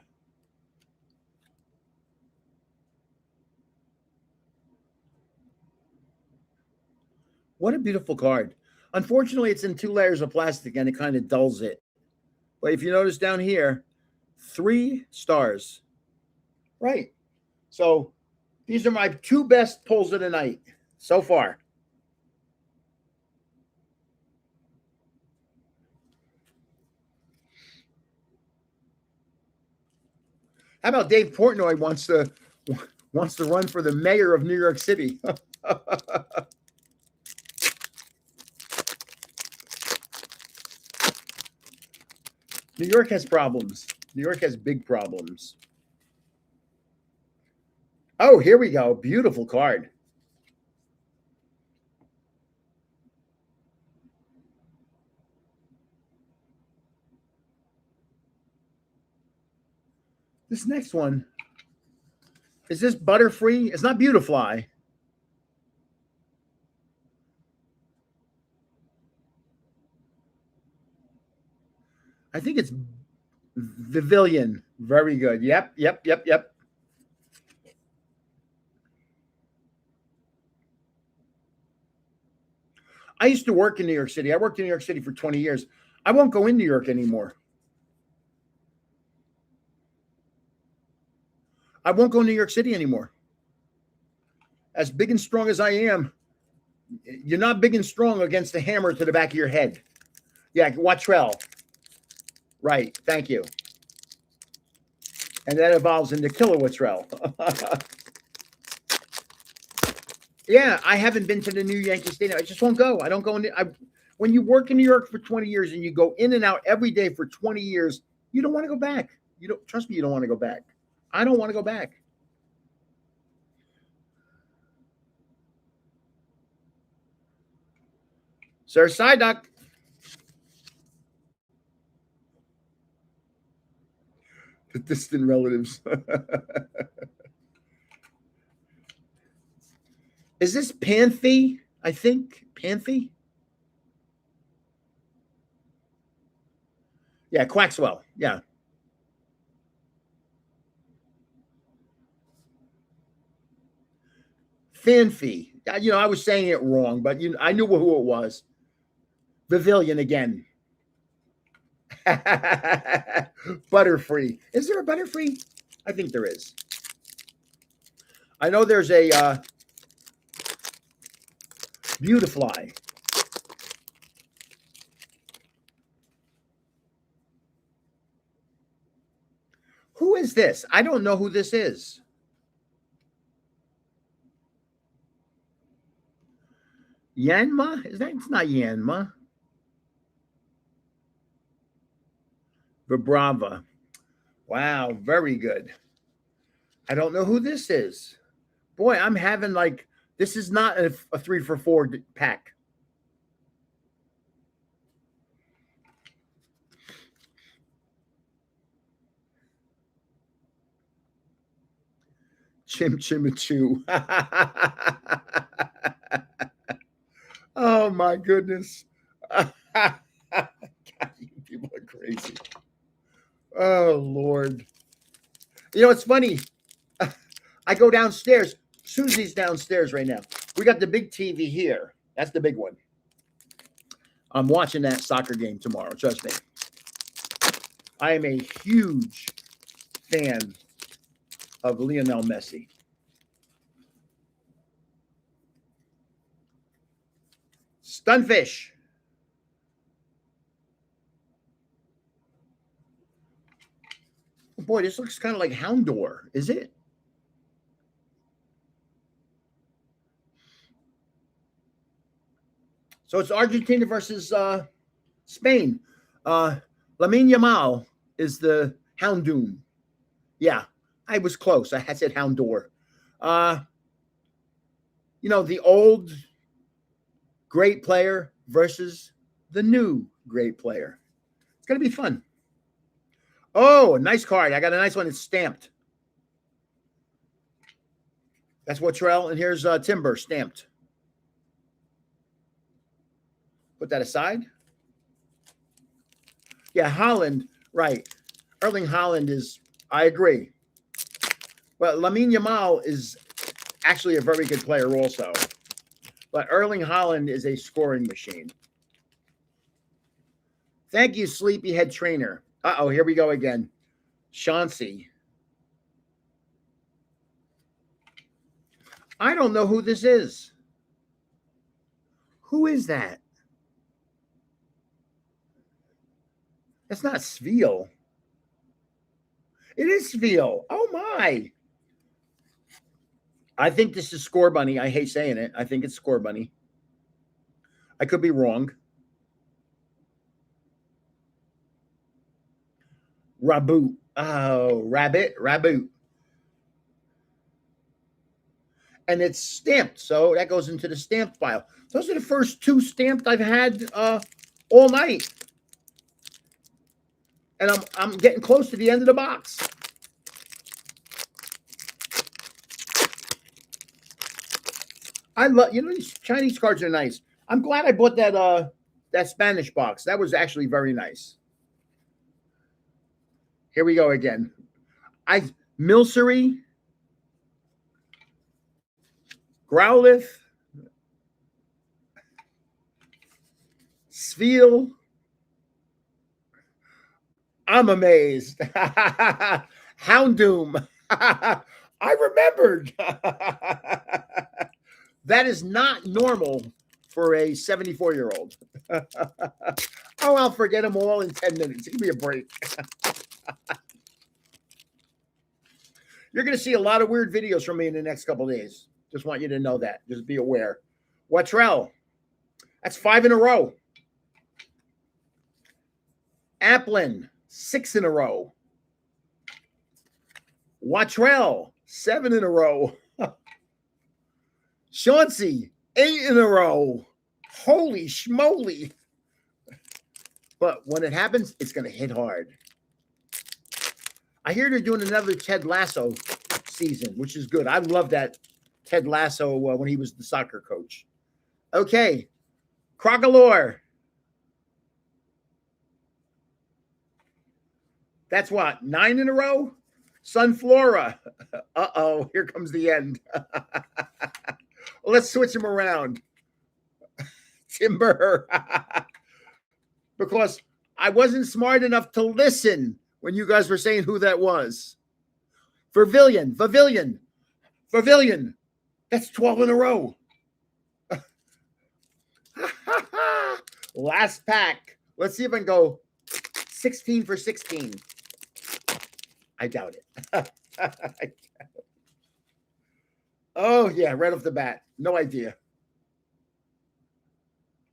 What a beautiful card. Unfortunately, it's in 2 layers of plastic and it kind of dulls it. But if you notice down here, 3 stars. Right. So these are my 2 best pulls of the night so far. How about Dave Portnoy wants to run for the mayor of New York City? New York has problems. New York has big problems. Oh, here we go. Beautiful card. This next one, is this Butterfree? It's not Beautifly. I think it's Vivillon. Very good. Yep. I used to work in New York City. I worked in New York City for 20 years. I won't go in New York anymore. I won't go to New York City anymore. As big and strong as I am, you're not big and strong against the hammer to the back of your head. Yeah, Wattrell. Right. Thank you. And that evolves into Kilowattrell. Yeah, I haven't been to the new Yankee Stadium. I just won't go. I don't go in. When you work in New York for 20 years and you go in and out every day for 20 years, you don't want to go back. You don't, trust me, you don't want to go back. I don't want to go back. Sir Psyduck. The distant relatives. Is this Panthy? I think Panthy. Yeah, Quaxwell. Yeah. Fanfi. You know, I was saying it wrong, but I knew who it was. Vivillon again. Butterfree. Is there a Butterfree? I think there is. I know there's a Beautifly. Who is this? I don't know who this is. Yanma? It's not Yanma. Vibrava. Wow, very good. I don't know who this is. Boy, I'm having like, this is not a 3 for 4 pack. Chim Chimachu. Oh my goodness. God, you people are crazy. Oh Lord. You know, it's funny. I go downstairs. Susie's downstairs right now. We got the big TV here. That's the big one. I'm watching that soccer game tomorrow. Trust me. I am a huge fan of Lionel Messi. Stunfish. Boy, this looks kind of like Houndor. Is it? So it's Argentina versus Spain. Lamine Yamal is the Houndoom. Yeah, I was close. I had said Houndor. You know, the old great player versus the new great player. It's going to be fun. Oh, a nice card. I got a nice one. It's stamped. That's Watrell. And here's Timber stamped. Put that aside. Yeah, Holland. Right. Erling Haaland is, I agree. But Lamine Yamal is actually a very good player also. But Erling Haaland is a scoring machine. Thank you, Sleepyhead Trainer. Uh-oh, here we go again. Chauncey. I don't know who this is. Who is that? That's not Sveal. It is Sveal. Oh, my. I think this is Score Bunny. I hate saying it. I think it's Score Bunny. I could be wrong. Raboot. Oh, Raboot. And it's stamped, so that goes into the stamped file. Those are the first 2 stamped I've had all night. And I'm getting close to the end of the box. I love, you know, these Chinese cards are nice. I'm glad I bought that Spanish box. That was actually very nice. Here we go again. Milcery, Growlithe, Sveal. I'm amazed. Houndoom. I remembered. That is not normal for a 74-year-old. Oh, I'll forget them all in 10 minutes. Give me a break. You're going to see a lot of weird videos from me in the next couple of days. Just want you to know that. Just be aware. Watrell. That's 5 in a row. Applin. 6 in a row. Watrell. 7 in a row. Chauncey. 8 in a row. Holy schmoly. But when it happens, it's going to hit hard. I hear they're doing another Ted Lasso season, which is good. I love that Ted Lasso when he was the soccer coach. Okay. Crocolore. That's what? 9 in a row? Sunflora. Uh-oh, here comes the end. Let's switch them around. Timber. Because I wasn't smart enough to listen when you guys were saying who that was. Vervillion. That's 12 in a row. Last pack. Let's see if I can go 16 for 16. I doubt it. Oh, yeah, right off the bat. No idea.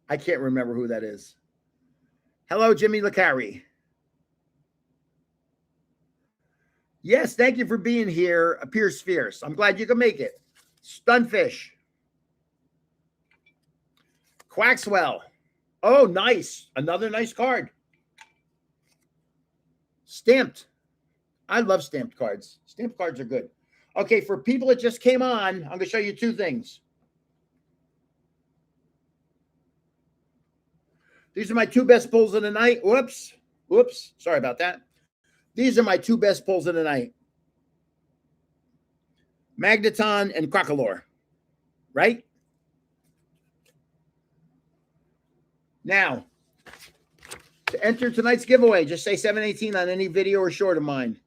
I can't remember who that is. Hello, Jimmy LeCarry. Yes, thank you for being here, Pierce Fierce. I'm glad you could make it. Stunfish. Quaxwell. Oh, nice. Another nice card. Stamped. I love stamped cards. Stamped cards are good. Okay, for people that just came on, I'm going to show you two things. These are my two best pulls of the night. Whoops. Whoops. Sorry about that. These are my two best pulls of the night. Magneton and Crocolore. Right? Now, to enter tonight's giveaway, just say 718 on any video or short of mine.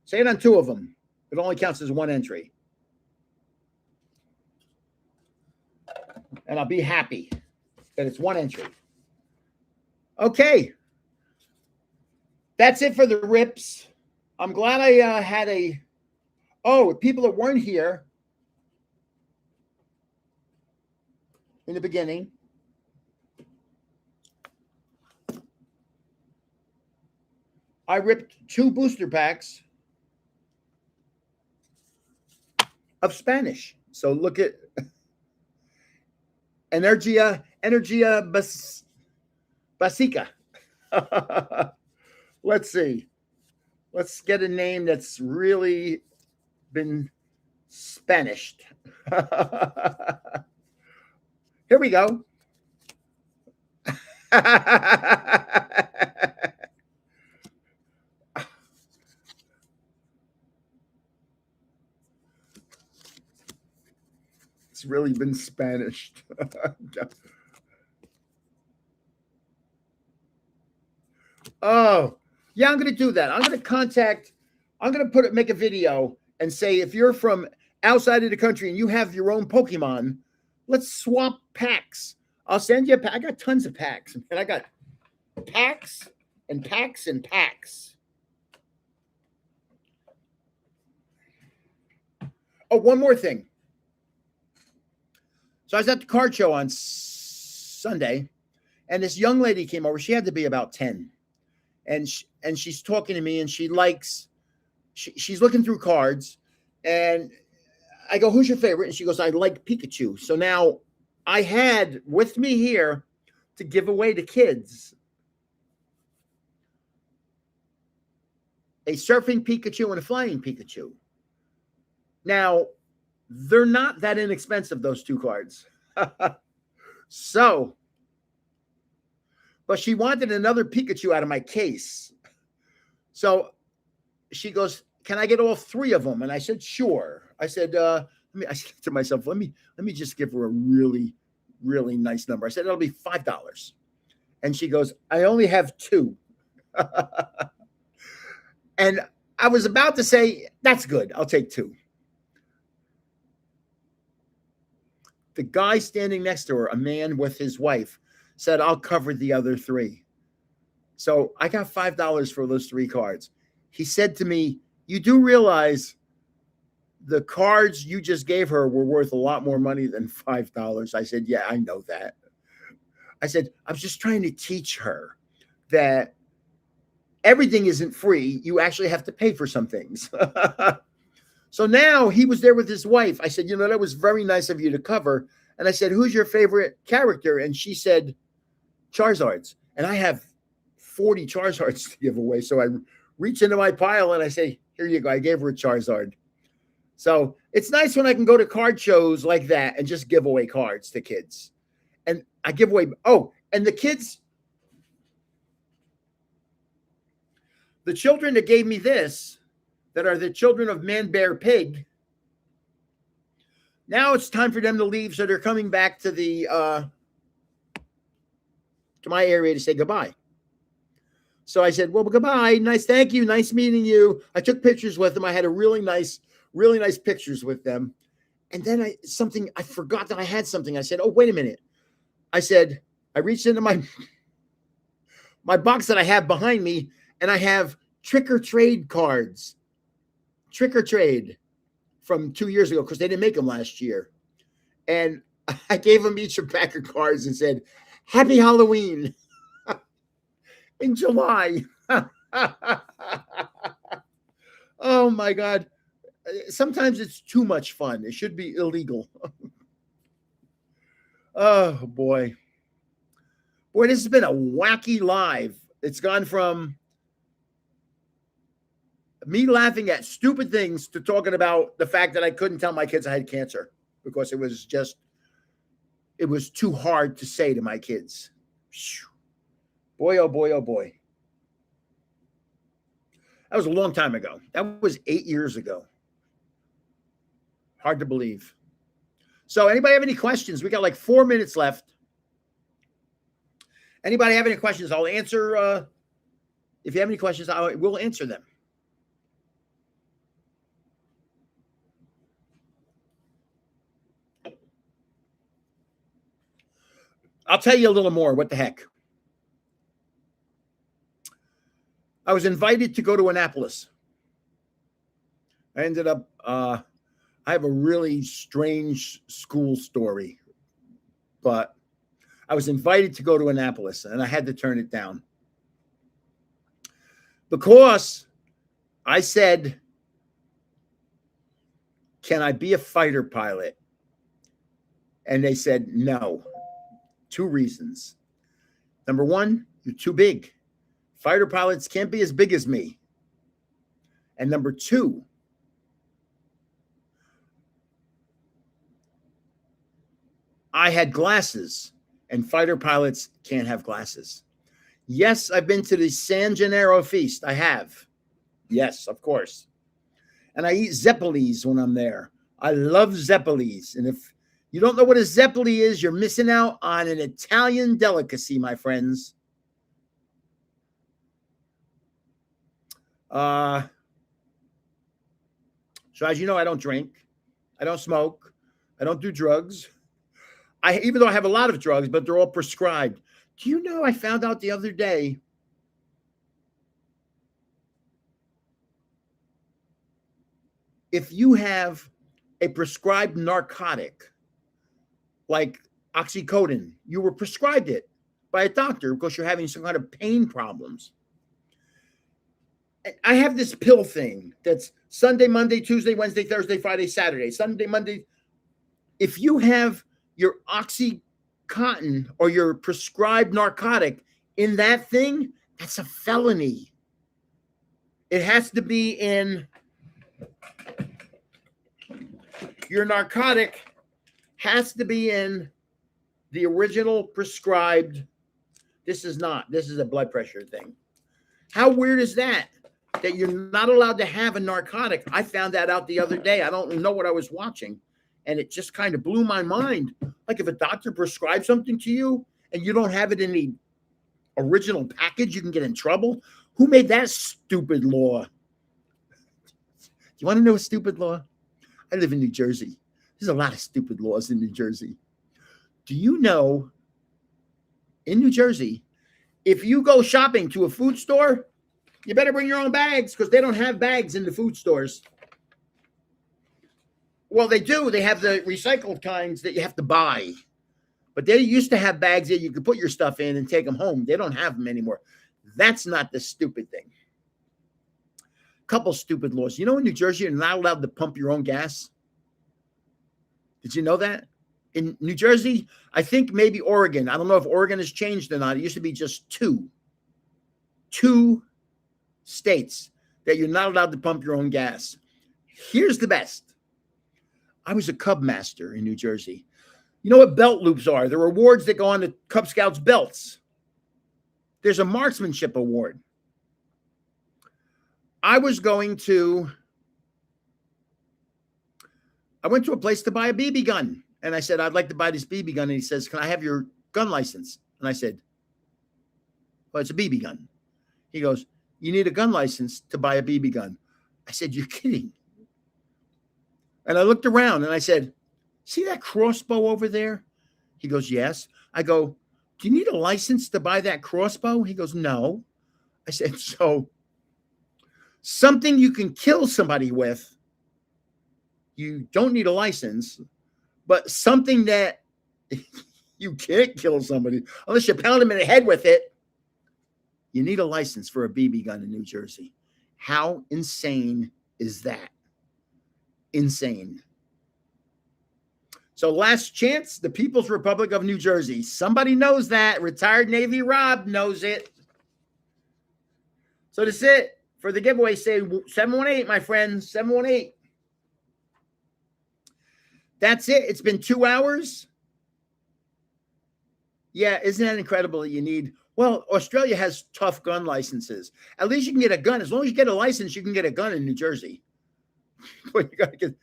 Say it on two of them. It only counts as one entry. And I'll be happy that it's one entry. Okay. That's it for the rips. I'm glad I had a... Oh, people that weren't here in the beginning. I ripped 2 booster packs of Spanish. So look at Energia Basica. Let's see. Let's get a name that's really been Spanished. Here we go. It's really been Spanished. Oh, yeah, I'm going to do that. I'm going to make a video and say, if you're from outside of the country and you have your own Pokemon, let's swap packs. I'll send you a pack. I got tons of packs. And I got packs and packs and packs. Oh, one more thing. So I was at the card show on Sunday, and this young lady came over. She had to be about 10. And she's talking to me, and she's looking through cards, and I go, who's your favorite? And she goes, I like Pikachu. So now I had with me here to give away to kids a surfing Pikachu and a flying Pikachu. Now, they're not that inexpensive, those 2 cards. So, but she wanted another Pikachu out of my case. So she goes, can I get all 3 of them? And I said, sure. I said, I said to myself, let me just give her a really, really nice number. I said, it'll be $5. And she goes, I only have 2. And I was about to say, that's good. I'll take 2. The guy standing next to her, a man with his wife, said, I'll cover the other 3. So I got $5 for those 3 cards. He said to me, you do realize the cards you just gave her were worth a lot more money than $5. I said, yeah, I know that. I said, I was just trying to teach her that everything isn't free. You actually have to pay for some things. So now he was there with his wife. I said, that was very nice of you to cover. And I said, who's your favorite character? And she said, Charizards. And I have 40 Charizards to give away. So I reach into my pile and I say, here you go. I gave her a Charizard. So it's nice when I can go to card shows like that and just give away cards to kids. And I give away, and the kids, the children that gave me this, that are the children of Man, Bear, Pig. Now it's time for them to leave, so they're coming back to the to my area to say goodbye. So I said, well, goodbye. Nice, thank you. Nice meeting you. I took pictures with them. I had a really nice pictures with them. And then I forgot that I had something. I said, oh, wait a minute. I said, I reached into my box that I have behind me, and I have Trick or Trade cards. Trick or Trade from 2 years ago, because they didn't make them last year. And I gave them each a pack of cards and said, Happy Halloween in July. Oh my God. Sometimes it's too much fun. It should be illegal. Oh boy. Boy, this has been a wacky live. It's gone from me laughing at stupid things to talking about the fact that I couldn't tell my kids I had cancer because it was too hard to say to my kids. Boy, oh boy, oh boy. That was a long time ago. That was 8 years ago. Hard to believe. So anybody have any questions? We got like 4 minutes left. Anybody have any questions? I'll answer. If you have any questions, we'll answer them. I'll tell you a little more. What the heck? I was invited to go to Annapolis. I ended up, I have a really strange school story, but I was invited to go to Annapolis and I had to turn it down because I said, can I be a fighter pilot? And they said, no. 2 reasons. Number 1, you're too big. Fighter pilots can't be as big as me. And number 2, I had glasses, and fighter pilots can't have glasses. Yes, I've been to the San Gennaro feast. I have. Yes, of course. And I eat Zeppelis when I'm there. I love Zeppelis. And if you don't know what a Zeppeli is, you're missing out on an Italian delicacy, my friends. So as you know, I don't drink. I don't smoke. I don't do drugs. Even though I have a lot of drugs, but they're all prescribed. Do you know, I found out the other day, if you have a prescribed narcotic, like oxycodone, you were prescribed it by a doctor because you're having some kind of pain problems. I have this pill thing that's Sunday, Monday, Tuesday, Wednesday, Thursday, Friday, Saturday, Sunday, Monday. If you have your Oxycontin or your prescribed narcotic in that thing, that's a felony. It has to be in your narcotic has to be in the original prescribed. This is not. This is a blood pressure thing. How weird is that? That you're not allowed to have a narcotic. I found that out the other day. I don't know what I was watching, and it just kind of blew my mind. Like if a doctor prescribes something to you and you don't have it in the original package, you can get in trouble. Who made that stupid law? Do you want to know a stupid law? I live in New Jersey. There's a lot of stupid laws in New Jersey. Do you know in New Jersey, if you go shopping to a food store, you better bring your own bags because they don't have bags in the food stores. Well, they do. They have the recycled kinds that you have to buy. But they used to have bags that you could put your stuff in and take them home. They don't have them anymore. That's not the stupid thing. Couple stupid laws. You know, in New Jersey, you're not allowed to pump your own gas. Did you know that? In New Jersey, I think maybe Oregon. I don't know if Oregon has changed or not. It used to be just two states that you're not allowed to pump your own gas. Here's the best. I was a Cub master in New Jersey. You know what belt loops are? They're awards that go on to Cub Scouts belts. There's a marksmanship award. I went to a place to buy a BB gun. And I said, I'd like to buy this BB gun. And he says, can I have your gun license? And I said, well, it's a BB gun. He goes, you need a gun license to buy a BB gun. I said, you're kidding. And I looked around and I said, see that crossbow over there? He goes, yes. I go, do you need a license to buy that crossbow? He goes, no. I said, so something you can kill somebody with, you don't need a license, but something that you can't kill somebody unless you pound them in the head with it, you need a license for a BB gun in New Jersey. How insane is that? Insane. So last chance, the People's Republic of New Jersey. Somebody knows that. Retired Navy Rob knows it. So that's it for the giveaway. Say 718, my friends, 718. That's it. It's been 2 hours. Yeah, isn't that incredible that you need? Well, Australia has tough gun licenses. At least you can get a gun. As long as you get a license, you can get a gun in New Jersey. But you got to get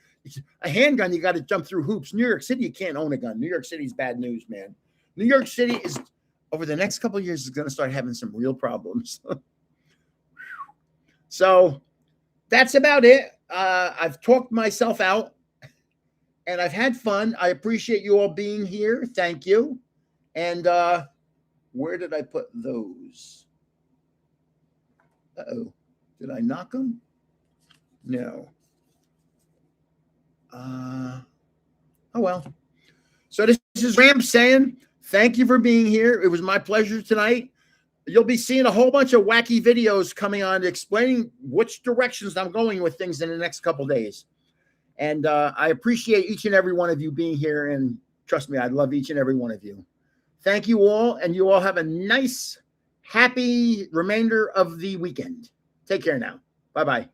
a handgun. You got to jump through hoops. New York City, you can't own a gun. New York City's bad news, man. New York City is, over the next couple of years, is going to start having some real problems. So that's about it. I've talked myself out, and I've had fun. I appreciate you all being here. Thank you. And where did I put those? Uh-oh. Did I knock them? No. Oh, well. So this is Ramp saying thank you for being here. It was my pleasure tonight. You'll be seeing a whole bunch of wacky videos coming on explaining which directions I'm going with things in the next couple of days. And I appreciate each and every one of you being here. And trust me, I love each and every one of you. Thank you all. And you all have a nice, happy remainder of the weekend. Take care now. Bye-bye.